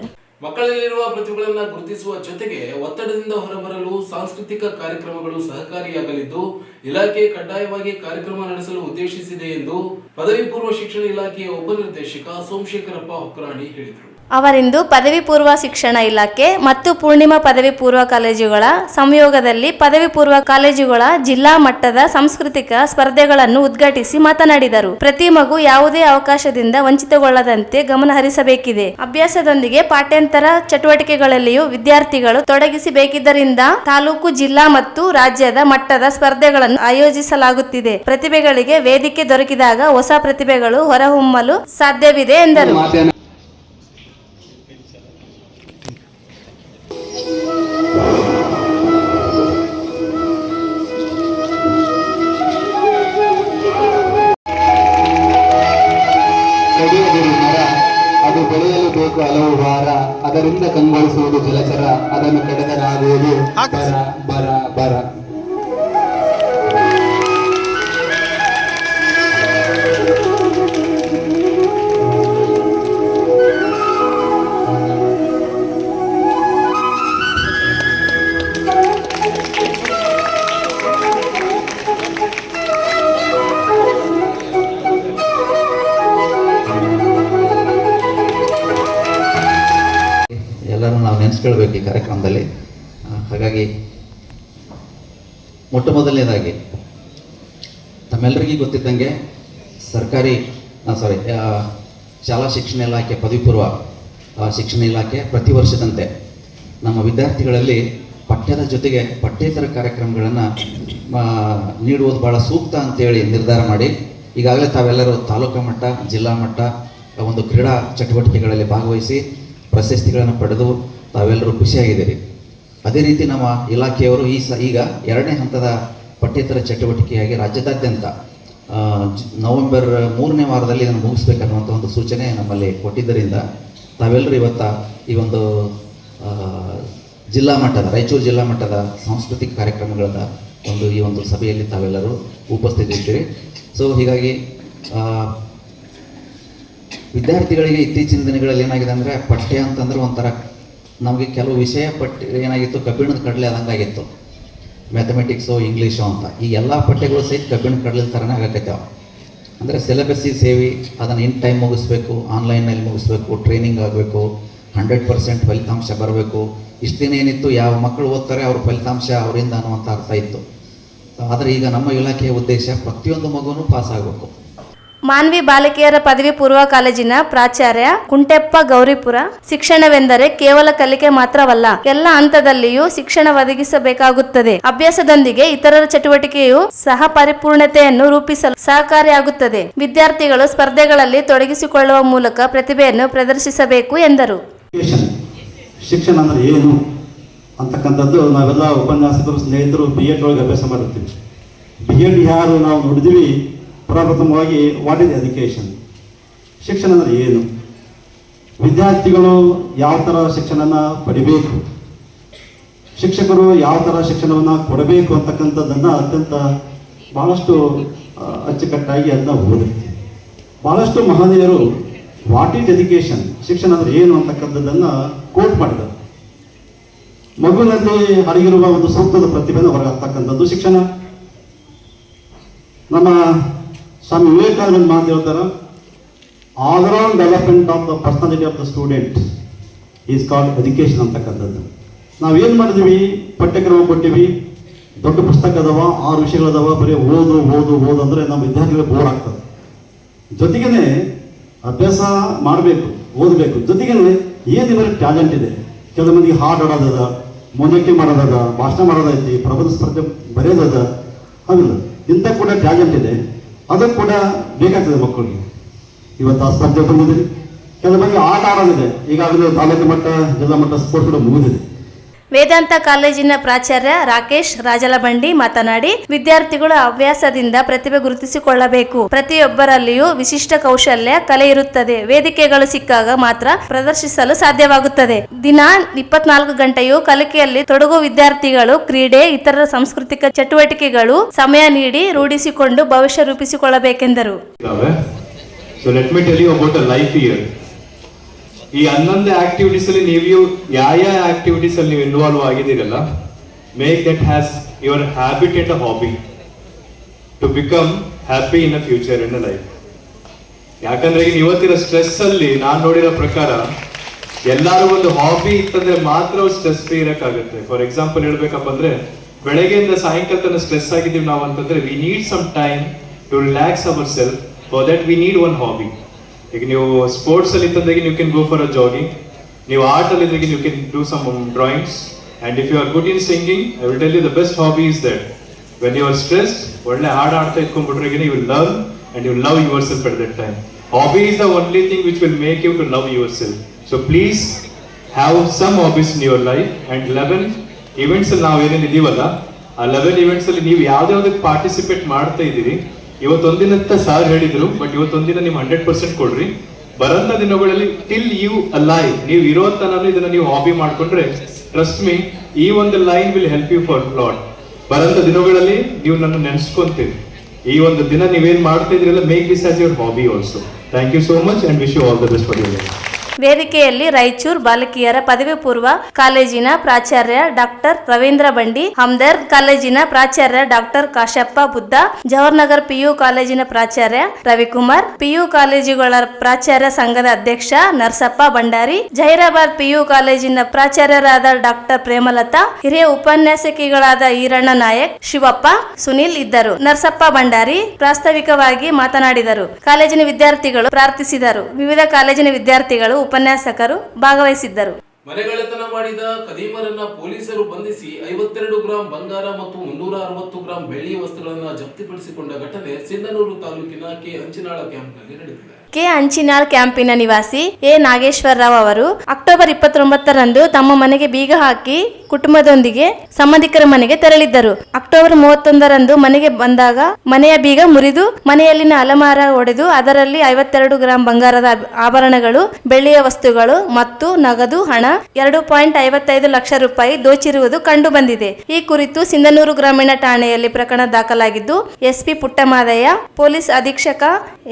ಮಕ್ಕಳಲ್ಲಿರುವ ಪ್ರತಿಭೆಗಳನ್ನು ಗುರುತಿಸುವ ಜೊತೆಗೆ ಒತ್ತಡದಿಂದ ಹೊರಬರಲು ಸಾಂಸ್ಕೃತಿಕ ಕಾರ್ಯಕ್ರಮಗಳು ಸಹಕಾರಿಯಾಗಲಿದ್ದು, ಇಲಾಖೆ ಕಡ್ಡಾಯವಾಗಿ ಕಾರ್ಯಕ್ರಮ ನಡೆಸಲು ಉದ್ದೇಶಿಸಿದೆ ಎಂದು ಪದವಿ ಪೂರ್ವ ಶಿಕ್ಷಣ ಇಲಾಖೆಯ ಉಪನಿರ್ದೇಶಕ ಸೋಮಶೇಖರಪ್ಪ ಹೊಕ್ರಾಣಿ ಹೇಳಿದರು. ಅವರಿಂದು ಪದವಿ ಪೂರ್ವ ಶಿಕ್ಷಣ ಇಲಾಖೆ ಮತ್ತು ಪೂರ್ಣಿಮಾ ಪದವಿ ಪೂರ್ವ ಕಾಲೇಜುಗಳ ಸಂಯೋಗದಲ್ಲಿ ಪದವಿ ಪೂರ್ವ ಕಾಲೇಜುಗಳ ಜಿಲ್ಲಾ ಮಟ್ಟದ ಸಾಂಸ್ಕೃತಿಕ ಸ್ಪರ್ಧೆಗಳನ್ನು ಉದ್ಘಾಟಿಸಿ ಮಾತನಾಡಿದರು. ಪ್ರತಿ ಮಗು ಯಾವುದೇ ಅವಕಾಶದಿಂದ ವಂಚಿತಗೊಳ್ಳದಂತೆ ಗಮನ ಹರಿಸಬೇಕಿದೆ. ಅಭ್ಯಾಸದೊಂದಿಗೆ ಪಾಠ್ಯಂತರ ಚಟುವಟಿಕೆಗಳಲ್ಲಿಯೂ ವಿದ್ಯಾರ್ಥಿಗಳು ತೊಡಗಿಸಬೇಕಿದ್ದರಿಂದ ತಾಲೂಕು, ಜಿಲ್ಲಾ ಮತ್ತು ರಾಜ್ಯದ ಮಟ್ಟದ ಸ್ಪರ್ಧೆಗಳನ್ನು ಆಯೋಜಿಸಲಾಗುತ್ತಿದೆ. ಪ್ರತಿಭೆಗಳಿಗೆ ವೇದಿಕೆ ದೊರಕಿದಾಗ ಹೊಸ ಪ್ರತಿಭೆಗಳು ಹೊರಹೊಮ್ಮಲು ಸಾಧ್ಯವಿದೆ ಎಂದರು. ಅದು ಬೆಳೆಯಲು ಬೇಕು ಹಲವು ವಾರ, ಅದರಿಂದ ಕಂಗೊಳಿಸುವುದು ಜಲಚರ, ಅದನ್ನು ಕಡೆದರಾಗುವುದು ಬರ ಬರ ಬರ. ಎಲ್ಲರೂ ನಾವು ನೆನೆಸ್ಕೊಳ್ಬೇಕು ಈ ಕಾರ್ಯಕ್ರಮದಲ್ಲಿ. ಹಾಗಾಗಿ ಮೊಟ್ಟ ಮೊದಲನೇದಾಗಿ ತಮ್ಮೆಲ್ಲರಿಗೂ ಗೊತ್ತಿದ್ದಂಗೆ ಶಾಲಾ ಶಿಕ್ಷಣ ಇಲಾಖೆ, ಪದವಿ ಪೂರ್ವ ಶಿಕ್ಷಣ ಇಲಾಖೆ ಪ್ರತಿ ವರ್ಷದಂತೆ ನಮ್ಮ ವಿದ್ಯಾರ್ಥಿಗಳಲ್ಲಿ ಪಠ್ಯದ ಜೊತೆಗೆ ಪಠ್ಯೇತರ ಕಾರ್ಯಕ್ರಮಗಳನ್ನು ನೀಡುವುದು ಭಾಳ ಸೂಕ್ತ ಅಂತೇಳಿ ನಿರ್ಧಾರ ಮಾಡಿ ಈಗಾಗಲೇ ತಾವೆಲ್ಲರೂ ತಾಲೂಕು ಮಟ್ಟ, ಜಿಲ್ಲಾ ಮಟ್ಟ ಒಂದು ಕ್ರೀಡಾ ಚಟುವಟಿಕೆಗಳಲ್ಲಿ ಭಾಗವಹಿಸಿ ಪ್ರಶಸ್ತಿಗಳನ್ನು ಪಡೆದು ತಾವೆಲ್ಲರೂ ಖುಷಿಯಾಗಿದ್ದೀರಿ. ಅದೇ ರೀತಿ ನಮ್ಮ ಇಲಾಖೆಯವರು ಈಗ 2ನೇ ಹಂತದ ಪಠ್ಯೇತರ ಚಟುವಟಿಕೆಯಾಗಿ ರಾಜ್ಯದಾದ್ಯಂತ ನವೆಂಬರ್ 3ನೇ ವಾರದಲ್ಲಿ ಇದನ್ನು ಮುಗಿಸ್ಬೇಕನ್ನುವಂಥ ಒಂದು ಸೂಚನೆ ನಮ್ಮಲ್ಲಿ ಕೊಟ್ಟಿದ್ದರಿಂದ ತಾವೆಲ್ಲರೂ ಈ ಒಂದು ಜಿಲ್ಲಾ ಮಟ್ಟದ, ರಾಯಚೂರು ಜಿಲ್ಲಾ ಮಟ್ಟದ ಸಾಂಸ್ಕೃತಿಕ ಕಾರ್ಯಕ್ರಮಗಳ ಈ ಒಂದು ಸಭೆಯಲ್ಲಿ ತಾವೆಲ್ಲರೂ ಉಪಸ್ಥಿತಿರ್ತೀರಿ. ಸೊ ಹೀಗಾಗಿ ವಿದ್ಯಾರ್ಥಿಗಳಿಗೆ ಇತ್ತೀಚಿನ ದಿನಗಳಲ್ಲಿ ಏನಾಗಿದೆ ಅಂದರೆ, ಪಠ್ಯ ಅಂತಂದ್ರೆ ಒಂಥರ ನಮಗೆ ಕೆಲವು ವಿಷಯ ಏನಾಗಿತ್ತು, ಕಬ್ಬಿಣದ ಕಡಲೆ ಆದಂಗಾಗಿತ್ತು. ಮ್ಯಾಥಮೆಟಿಕ್ಸು, ಇಂಗ್ಲೀಷು ಅಂತ ಈ ಎಲ್ಲ ಪಠ್ಯಗಳು ಸಹಿತ ಕಬ್ಬಿಣದ ಕಡಲೆ ಥರನೇ ಆಗಕೈತಾವ. ಅಂದರೆ ಸಿಲೆಬಸ್ಸಿಗೆ ಸೇವಿ ಅದನ್ನು ಇನ್ ಟೈಮ್ ಮುಗಿಸ್ಬೇಕು, ಆನ್ಲೈನಲ್ಲಿ ಮುಗಿಸ್ಬೇಕು, ಟ್ರೈನಿಂಗ್ ಆಗಬೇಕು, 100% ಫಲಿತಾಂಶ ಬರಬೇಕು. ಇಷ್ಟು ದಿನ ಏನಿತ್ತು, ಯಾವ ಮಕ್ಕಳು ಓದ್ತಾರೆ ಅವ್ರ ಫಲಿತಾಂಶ ಅವರಿಂದ ಅನ್ನುವಂಥ ಅರ್ಥ ಇತ್ತು. ಆದರೆ ಈಗ ನಮ್ಮ ಇಲಾಖೆಯ ಉದ್ದೇಶ ಪ್ರತಿಯೊಂದು ಮಗುವೂ ಪಾಸ್ ಆಗಬೇಕು. ಮಾನ್ವಿ ಬಾಲಕಿಯರ ಪದವಿ ಪೂರ್ವ ಕಾಲೇಜಿನ ಪ್ರಾಚಾರ್ಯ ಕುಂಟೆಪ್ಪ ಗೌರಿಪುರ, ಶಿಕ್ಷಣವೆಂದರೆ ಕೇವಲ ಕಲಿಕೆ ಮಾತ್ರವಲ್ಲ, ಎಲ್ಲ ಹಂತದಲ್ಲಿಯೂ ಶಿಕ್ಷಣ ಒದಗಿಸಬೇಕಾಗುತ್ತದೆ. ಅಭ್ಯಾಸದೊಂದಿಗೆ ಇತರರ ಚಟುವಟಿಕೆಯು ಸಹ ಪರಿಪೂರ್ಣತೆಯನ್ನು ರೂಪಿಸಲು ಸಹಕಾರಿಯಾಗುತ್ತದೆ. ವಿದ್ಯಾರ್ಥಿಗಳು ಸ್ಪರ್ಧೆಗಳಲ್ಲಿ ತೊಡಗಿಸಿಕೊಳ್ಳುವ ಮೂಲಕ ಪ್ರತಿಭೆಯನ್ನು ಪ್ರದರ್ಶಿಸಬೇಕು ಎಂದರು. ಶಿಕ್ಷಣ ಅಂದ್ರೆ ಏನು ಅಂತಕ್ಕಂಥದ್ದು ನಾವೆಲ್ಲ ಉಪನ್ಯಾಸಕರು, ಸ್ನೇಹಿತರು BEd ಒಳಗೆ ಅಭ್ಯಾಸ ಮಾಡಿರ್ತೀವಿ. BEd ಯಾರು ನಾವು ನೋಡಿದ್ವಿ, ಪ್ರಪ್ರಥಮವಾಗಿ ವಾಟ್ ಇಸ್ ಎಜುಕೇಷನ್, ಶಿಕ್ಷಣ ಅಂದರೆ ಏನು, ವಿದ್ಯಾರ್ಥಿಗಳು ಯಾವ ಥರ ಶಿಕ್ಷಣನ ಪಡಿಬೇಕು, ಶಿಕ್ಷಕರು ಯಾವ ಥರ ಶಿಕ್ಷಣವನ್ನು ಕೊಡಬೇಕು ಅಂತಕ್ಕಂಥದ್ದನ್ನು ಅತ್ಯಂತ ಬಹಳಷ್ಟು ಅಚ್ಚುಕಟ್ಟಾಗಿ ಅದನ್ನ ಓದಿರ್ತೀವಿ. ಬಹಳಷ್ಟು ಮಹನೀಯರು ವಾಟ್ ಈಸ್ ಎಜುಕೇಶನ್, ಶಿಕ್ಷಣ ಅಂದರೆ ಏನು ಅಂತಕ್ಕಂಥದ್ದನ್ನು ಕೋಟ್ ಮಾಡಿದರು. ಮಗುವಿನಲ್ಲಿ ಅಡಗಿರುವ ಒಂದು ಸೂಕ್ತದ ಪ್ರತಿಭೆಯನ್ನು ಹೊರಗಾಗ್ತಕ್ಕಂಥದ್ದು ಶಿಕ್ಷಣ. ನಮ್ಮ ಸ್ವಾಮಿ ವಿವೇಕಾನಂದ ಮಾತು ಹೇಳ್ತಾರೆ, all around development of the personality of the student is called education ಅಂತಕ್ಕಂಥದ್ದು. ನಾವೇನು ಮಾಡಿದ್ವಿ, ಪಠ್ಯಕ್ರಮ ಕೊಟ್ಟಿವಿ, ದೊಡ್ಡ ಪುಸ್ತಕ ಅದಾವ, 6 ವಿಷಯಗಳದಾವ, ಬರೀ ಓದು ಓದು ಓದು ಅಂದರೆ ನಮ್ಮ ವಿದ್ಯಾರ್ಥಿಗಳಿಗೆ ಬೋರ್ ಆಗ್ತದೆ. ಜೊತೆಗೇನೆ ಅಭ್ಯಾಸ ಮಾಡಬೇಕು, ಓದಬೇಕು, ಜೊತೆಗೇನೆ ಏನು ಇವರಿಗೆ ಟ್ಯಾಲೆಂಟ್ ಇದೆ. ಕೆಲವು ಮಂದಿಗೆ ಹಾಡು ಆಡೋದದ, ಮೊನಕೆ ಮಾಡೋದದ, ಭಾಷಣ ಮಾಡೋದೈತಿ, ಪ್ರಬಂಧ ಸ್ಪರ್ಧೆ ಬರೆಯೋದದ, ಅದಿಲ್ಲ, ಇಂಥ ಕೂಡ ಟ್ಯಾಲೆಂಟ್ ಇದೆ, ಅದು ಕೂಡ ಬೇಕಾಗ್ತದೆ ಮಕ್ಕಳಿಗೆ. ಇವತ್ತು ಆ ಸ್ಪರ್ಧೆ ಬಂದಿದೆ. ಕೆಲವು ಮಂದಿಗೆ ಆಟ ಆಡೋದಿದೆ, ಈಗಾಗಲೇ ತಾಲೂಕು ಮಟ್ಟ ಜಿಲ್ಲಾ ಮಟ್ಟ ಸ್ಪೋರ್ಟ್ಸ್ ಕೂಡ ಮುಗಿದಿದೆ. ವೇದಾಂತ ಕಾಲೇಜಿನ ಪ್ರಾಚಾರ್ಯ ರಾಕೇಶ್ ರಾಜಲಬಂಡಿ ಮಾತನಾಡಿ, ವಿದ್ಯಾರ್ಥಿಗಳು ಹವ್ಯಾಸದಿಂದ ಪ್ರತಿಭೆ ಗುರುತಿಸಿಕೊಳ್ಳಬೇಕು. ಪ್ರತಿಯೊಬ್ಬರಲ್ಲಿಯೂ ವಿಶಿಷ್ಟ ಕೌಶಲ್ಯ, ಕಲೆ ಇರುತ್ತದೆ. ವೇದಿಕೆಗಳು ಸಿಕ್ಕಾಗ ಮಾತ್ರ ಪ್ರದರ್ಶಿಸಲು ಸಾಧ್ಯವಾಗುತ್ತದೆ. ದಿನ 24 ಗಂಟೆಯೂ ಕಲಿಕೆಯಲ್ಲಿ ತೊಡಗುವ ವಿದ್ಯಾರ್ಥಿಗಳು ಕ್ರೀಡೆ, ಇತರ ಸಾಂಸ್ಕೃತಿಕ ಚಟುವಟಿಕೆಗಳು ಸಮಯ ನೀಡಿ ರೂಢಿಸಿಕೊಂಡು ಭವಿಷ್ಯ ರೂಪಿಸಿಕೊಳ್ಳಬೇಕೆಂದರು. So let me tell you about a life here. ಈ 11 ಆಕ್ಟಿವಿಟೀಸ್ ಅಲ್ಲಿ ನೀವು ಯಾವ ಆಕ್ಟಿವಿಟೀಸ್ ಅಲ್ಲಿ ನೀವು ಇನ್ವಾಲ್ವ್ ಆಗಿದ್ದೀರಲ್ಲ, make that has your habit and a hobby to become happy in a future in a life. ಯಾಕಂದ್ರೆ ಈಗ ಇವತ್ತಿನ ಸ್ಟ್ರೆಸ್ ಅಲ್ಲಿ ನಾನು ನೋಡಿರೋ ಪ್ರಕಾರ ಎಲ್ಲಾರು ಒಂದು ಹಾಬಿ ಇತ್ತಂದ್ರೆ ಮಾತ್ರ ಸ್ಟ್ರೆಸ್ ಫ್ರೀ ಇರಕ್ಕಾಗುತ್ತೆ. ಫಾರ್ ಎಕ್ಸಾಂಪಲ್ ಹೇಳ್ಬೇಕಪ್ಪ ಅಂದ್ರೆ, ಬೆಳಗ್ಗೆಯಿಂದ ಸಾಯಂಕಾಲ ತನಕ ಸ್ಟ್ರೆಸ್ ಆಗಿದ್ದೀವಿ ನಾವು ಅಂತಂದ್ರೆ, we need some time to relax our self. For that we need one hobby. ಈಗ ನೀವು ಸ್ಪೋರ್ಟ್ಸ್ ಅಲ್ಲಿ ಇದ್ದಾಗ you can go for a jogging, ನೀವು ಆರ್ಟ್ ಅಲ್ಲಿ ಇದ್ದಾಗ you can do some drawings, and if you are good in singing, I will tell you the best hobby is that when you are stressed, ಒಳ್ಳೆ ಹಾಡು ಆಡ್ತಾ ಇಟ್ಕೊಂಡ್ಬಿಟ್ರೆ you will learn and you love yourself at that time. Hobby is the only thing which will make you to love yourself. So please have some hobbies in your life. And 11 events ಅಲ್ಲಿ ನಾವು ಏನೇನು ಇದೀವಲ್ಲ, ಆ 11 ಇವೆಂಟ್ಸ್ ಅಲ್ಲಿ ನೀವು ಯಾವ್ದಾವ್ದಕ್ಕೆ ಪಾರ್ಟಿಸಿಪೇಟ್ ಮಾಡ್ತಾ ಇದ್ದೀರಿ. ಇವತ್ತೊಂದಿನ ಸರ್ ಹೇಳಿದ್ರು, ಬಟ್ ಇವತ್ತೊಂದಿನ ನೀವು 100% ಕೊಡ್ರಿ. ಬರಂತ ದಿನಗಳಲ್ಲಿ ಟಿಲ್ ಯು ಅಲೈವ್, ನೀವು ಇರೋ ತನಕ ಇದನ್ನ ನೀವು ಹಾಬಿ ಮಾಡ್ಕೊಂಡ್ರೆ, ಟ್ರಸ್ಟ್ ಮೀ, ಈ ಒಂದು line will help you for lot. ಬರಂತ ದಿನಗಳಲ್ಲಿ ನೀವು ನನ್ನ ನೆನೆಸ್ಕೊಂತೀರಿ. ಈ ಒಂದು ದಿನ ನೀವೇನ್ ಮಾಡ್ತಾ ಇದ್ರಲ್ಲ, make this as your hobby also. Thank you so much and wish you all the best for your life. ವೇದಿಕೆಯಲ್ಲಿ ರಾಯಚೂರು ಬಾಲಕಿಯರ ಪದವಿ ಪೂರ್ವ ಕಾಲೇಜಿನ ಪ್ರಾಚಾರ್ಯ ಡಾಕ್ಟರ್ ರವೀಂದ್ರ ಬಂಡಿ, ಹಮ್ದರ್ದ್ ಕಾಲೇಜಿನ ಪ್ರಾಚಾರ್ಯ ಡಾಕ್ಟರ್ ಕಾಶಪ್ಪ ಬುದ್ಧ, ಜವಾಹರ್ನಗರ್ ಪಿಯು ಕಾಲೇಜಿನ ಪ್ರಾಚಾರ್ಯ ರವಿಕುಮಾರ್, ಪಿಯು ಕಾಲೇಜುಗಳ ಪ್ರಾಚಾರ್ಯ ಸಂಘದ ಅಧ್ಯಕ್ಷ ನರಸಪ್ಪ ಭಂಡಾರಿ, ಜಹೀರಾಬಾದ್ ಪಿಯು ಕಾಲೇಜಿನ ಪ್ರಾಚಾರ್ಯರಾದ ಡಾಕ್ಟರ್ ಪ್ರೇಮಲತಾ, ಹಿರಿಯ ಉಪನ್ಯಾಸಕಿಗಳಾದ ಈರಣ್ಣ ನಾಯಕ್, ಶಿವಪ್ಪ, ಸುನಿಲ್ ಇದ್ದರು. ನರಸಪ್ಪ ಭಂಡಾರಿ ಪ್ರಾಸ್ತಾವಿಕವಾಗಿ ಮಾತನಾಡಿದರು. ಕಾಲೇಜಿನ ವಿದ್ಯಾರ್ಥಿಗಳು ಪ್ರಾರ್ಥಿಸಿದರು. ವಿವಿಧ ಕಾಲೇಜಿನ ವಿದ್ಯಾರ್ಥಿಗಳು, ಉಪನ್ಯಾಸಕರು ಭಾಗವಹಿಸಿದ್ದರು. ಮನೆಗಳ್ಳತನ ಮಾಡಿದ ಕದೀಮರನ್ನ ಪೊಲೀಸರು ಬಂಧಿಸಿ 52 ಗ್ರಾಂ ಬಂಗಾರ ಮತ್ತು 360 ಗ್ರಾಂ ಬೆಳ್ಳಿ ವಸ್ತುಗಳನ್ನು ಜಪ್ತಿಪಡಿಸಿಕೊಂಡ ಘಟನೆ ಸಿಂಧನೂರು ತಾಲೂಕಿನ ಕೆ ಅಂಚಿನಾಳ ಕ್ಯಾಂಪ್ನಲ್ಲಿ ನಡೆದಿದೆ. ಕೆ ಅಂಚಿನಾಳ್ ಕ್ಯಾಂಪಿನ ನಿವಾಸಿ ಎ ನಾಗೇಶ್ವರರಾವ್ ಅವರು ಅಕ್ಟೋಬರ್ 29ರಂದು ತಮ್ಮ ಮನೆಗೆ ಬೀಗ ಹಾಕಿ ಕುಟುಂಬದೊಂದಿಗೆ ಸಂಬಂಧಿಕರ ಮನೆಗೆ ತೆರಳಿದ್ದರು. ಅಕ್ಟೋಬರ್ 31ರಂದು ಮನೆಗೆ ಬಂದಾಗ ಮನೆಯ ಬೀಗ ಮುರಿದು ಮನೆಯಲ್ಲಿನ ಅಲಮಾರ ಒಡೆದು ಅದರಲ್ಲಿ 52 ಗ್ರಾಂ ಬಂಗಾರದ ಆಭರಣಗಳು, ಬೆಳ್ಳಿಯ ವಸ್ತುಗಳು ಮತ್ತು ನಗದು ಹಣ 2.55 ಲಕ್ಷ ರೂಪಾಯಿ ದೋಚಿರುವುದು ಕಂಡು ಬಂದಿದೆ. ಈ ಕುರಿತು ಸಿಂಧನೂರು ಗ್ರಾಮೀಣ ಠಾಣೆಯಲ್ಲಿ ಪ್ರಕರಣ ದಾಖಲಾಗಿದ್ದು, ಎಸ್ಪಿ ಪುಟ್ಟಮಾದಯ್ಯ, ಪೊಲೀಸ್ ಅಧೀಕ್ಷಕ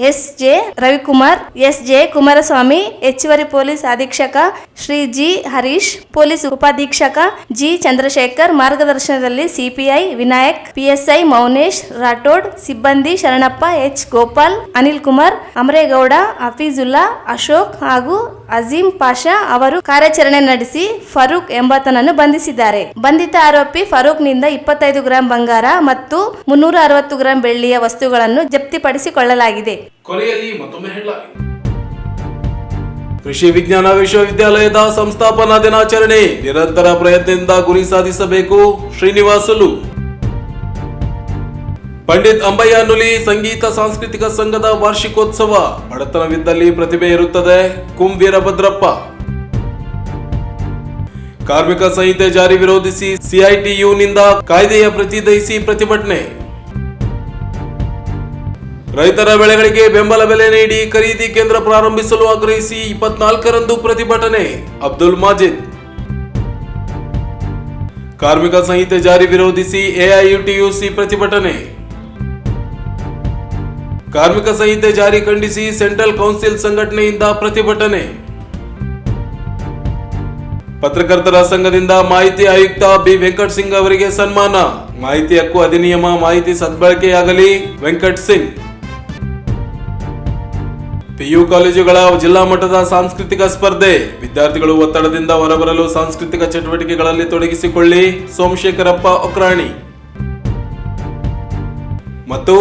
ಎಸ್.ಜೆ. ರವಿಕುಮಾರ್, ಎಸ್.ಜೆ. ಕುಮಾರಸ್ವಾಮಿ, ಹೆಚ್ಚುವರಿ ಪೊಲೀಸ್ ಅಧೀಕ್ಷಕ ಶ್ರೀ ಜಿ. ಹರೀಶ್, ಪೊಲೀಸ್ ಉಪಾಧೀಕ್ಷಕ ಜಿ. ಚಂದ್ರಶೇಖರ್ ಮಾರ್ಗದರ್ಶನದಲ್ಲಿ ಸಿಪಿಐ ವಿನಾಯಕ್, ಪಿಎಸ್ಐ ಮೌನೇಶ್ ರಾಠೋಡ್, ಸಿಬ್ಬಂದಿ ಶರಣಪ್ಪ, ಎಚ್. ಗೋಪಾಲ್, ಅನಿಲ್ ಕುಮಾರ್, ಅಮರೇಗೌಡ, ಹಫೀಜುಲ್ಲಾ, ಅಶೋಕ್ ಹಾಗೂ ಅಜೀಂ ಪಾಷಾ ಅವರು ಕಾರ್ಯಾಚರಣೆ ನಡೆಸಿ ಫರೂಕ್ ಎಂಬಾತನನ್ನು ಬಂಧಿಸಿದ್ದಾರೆ. ಬಂಧಿತ ಆರೋಪಿ ಫರೂಕ್ನಿಂದ 25 ಗ್ರಾಂ ಬಂಗಾರ ಮತ್ತು 360 ಗ್ರಾಂ ಬೆಳ್ಳಿಯ ವಸ್ತುಗಳನ್ನು ಜಪ್ತಿಪಡಿಸಿಕೊಳ್ಳಲಾಗಿದೆ. ಕೊನೆಯಲ್ಲಿ ಮತ್ತೊಮ್ಮೆ ಹೆಡ್ಲೈನ್. ಕೃಷಿ ವಿಜ್ಞಾನ ವಿಶ್ವವಿದ್ಯಾಲಯದ ಸಂಸ್ಥಾಪನಾ ದಿನಾಚರಣೆ, ನಿರಂತರ ಪ್ರಯತ್ನದಿಂದ ಗುರಿ ಸಾಧಿಸಬೇಕು, ಶ್ರೀನಿವಾಸುಲು. ಪಂಡಿತ್ ಅಂಬಯ್ಯ ನುಲಿ ಸಂಗೀತ ಸಾಂಸ್ಕೃತಿಕ ಸಂಘದ ವಾರ್ಷಿಕೋತ್ಸವ, ಬಡತನವಿದ್ದಲ್ಲಿ ಪ್ರತಿಭೆ ಇರುತ್ತದೆ, ಕುಂ ವೀರಭದ್ರಪ್ಪ. ಕಾರ್ಮಿಕ ಸಂಹಿತೆ ಜಾರಿ ವಿರೋಧಿಸಿ ಸಿಐಟಿಯುನಿಂದ ಕಾಯ್ದೆಯ ಪ್ರತಿ ದಹಿಸಿ ಪ್ರತಿಭಟನೆ. ರೈತರ ಬೆಳೆಗಳಿಗೆ ಬೆಂಬಲ ಬೆಲೆ ನೀಡಿ ಖರೀದಿ ಕೇಂದ್ರ ಪ್ರಾರಂಭಿಸಲು ಆಗ್ರಹಿಸಿ 24ರಂದು ಪ್ರತಿಭಟನೆ. ಅಬ್ದುಲ್ ಮಾಜಿದ್. ಕಾರ್ಮಿಕ ಸಂಹಿತೆ ಜಾರಿ ವಿರೋಧಿಸಿ ಎಐಯುಟಿಯುಸಿ ಪ್ರತಿಭಟನೆ. ಕಾರ್ಮಿಕ ಸಂಹಿತೆ ಜಾರಿ ಖಂಡಿಸಿ ಸೆಂಟ್ರಲ್ ಕೌನ್ಸಿಲ್ ಸಂಘಟನೆಯಿಂದ ಪ್ರತಿಭಟನೆ. ಪತ್ರಕರ್ತರ ಸಂಘದಿಂದ ಮಾಹಿತಿ ಆಯುಕ್ತ ಬಿ ವೆಂಕಟ್ ಸಿಂಗ್ ಅವರಿಗೆ ಸನ್ಮಾನ. ಮಾಹಿತಿ ಹಕ್ಕು ಅಧಿನಿಯಮ ಮಾಹಿತಿ ಸದ್ಬಳಕೆಯಾಗಲಿ. ವೆಂಕಟ್ ಸಿಂಗ್. ಪಿಯು ಕಾಲೇಜುಗಳ ಜಿಲ್ಲಾ ಮಟ್ಟದ ಸಾಂಸ್ಕೃತಿಕ ಸ್ಪರ್ಧೆ. ವಿದ್ಯಾರ್ಥಿಗಳು ಒತ್ತಡದಿಂದ ಹೊರಬರಲು ಸಾಂಸ್ಕೃತಿಕ ಚಟುವಟಿಕೆಗಳಲ್ಲಿ ತೊಡಗಿಸಿಕೊಳ್ಳಿ. ಸೋಮಶೇಖರಪ್ಪ ಒಕ್ರಾಣಿ. ಮತ್ತು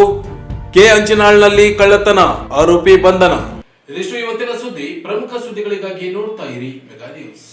ಕೆ ಅಂಚಿನಾಳ್ನಲ್ಲಿ ಕಳ್ಳತನ, ಆರೋಪಿ ಬಂಧನ. ಇದಿಷ್ಟು ಇವತ್ತಿನ ಸುದ್ದಿ. ಪ್ರಮುಖ ಸುದ್ದಿಗಳಿಗಾಗಿ ನೋಡ್ತಾ ಇರಿ ಮೆಗಾ ನ್ಯೂಸ್.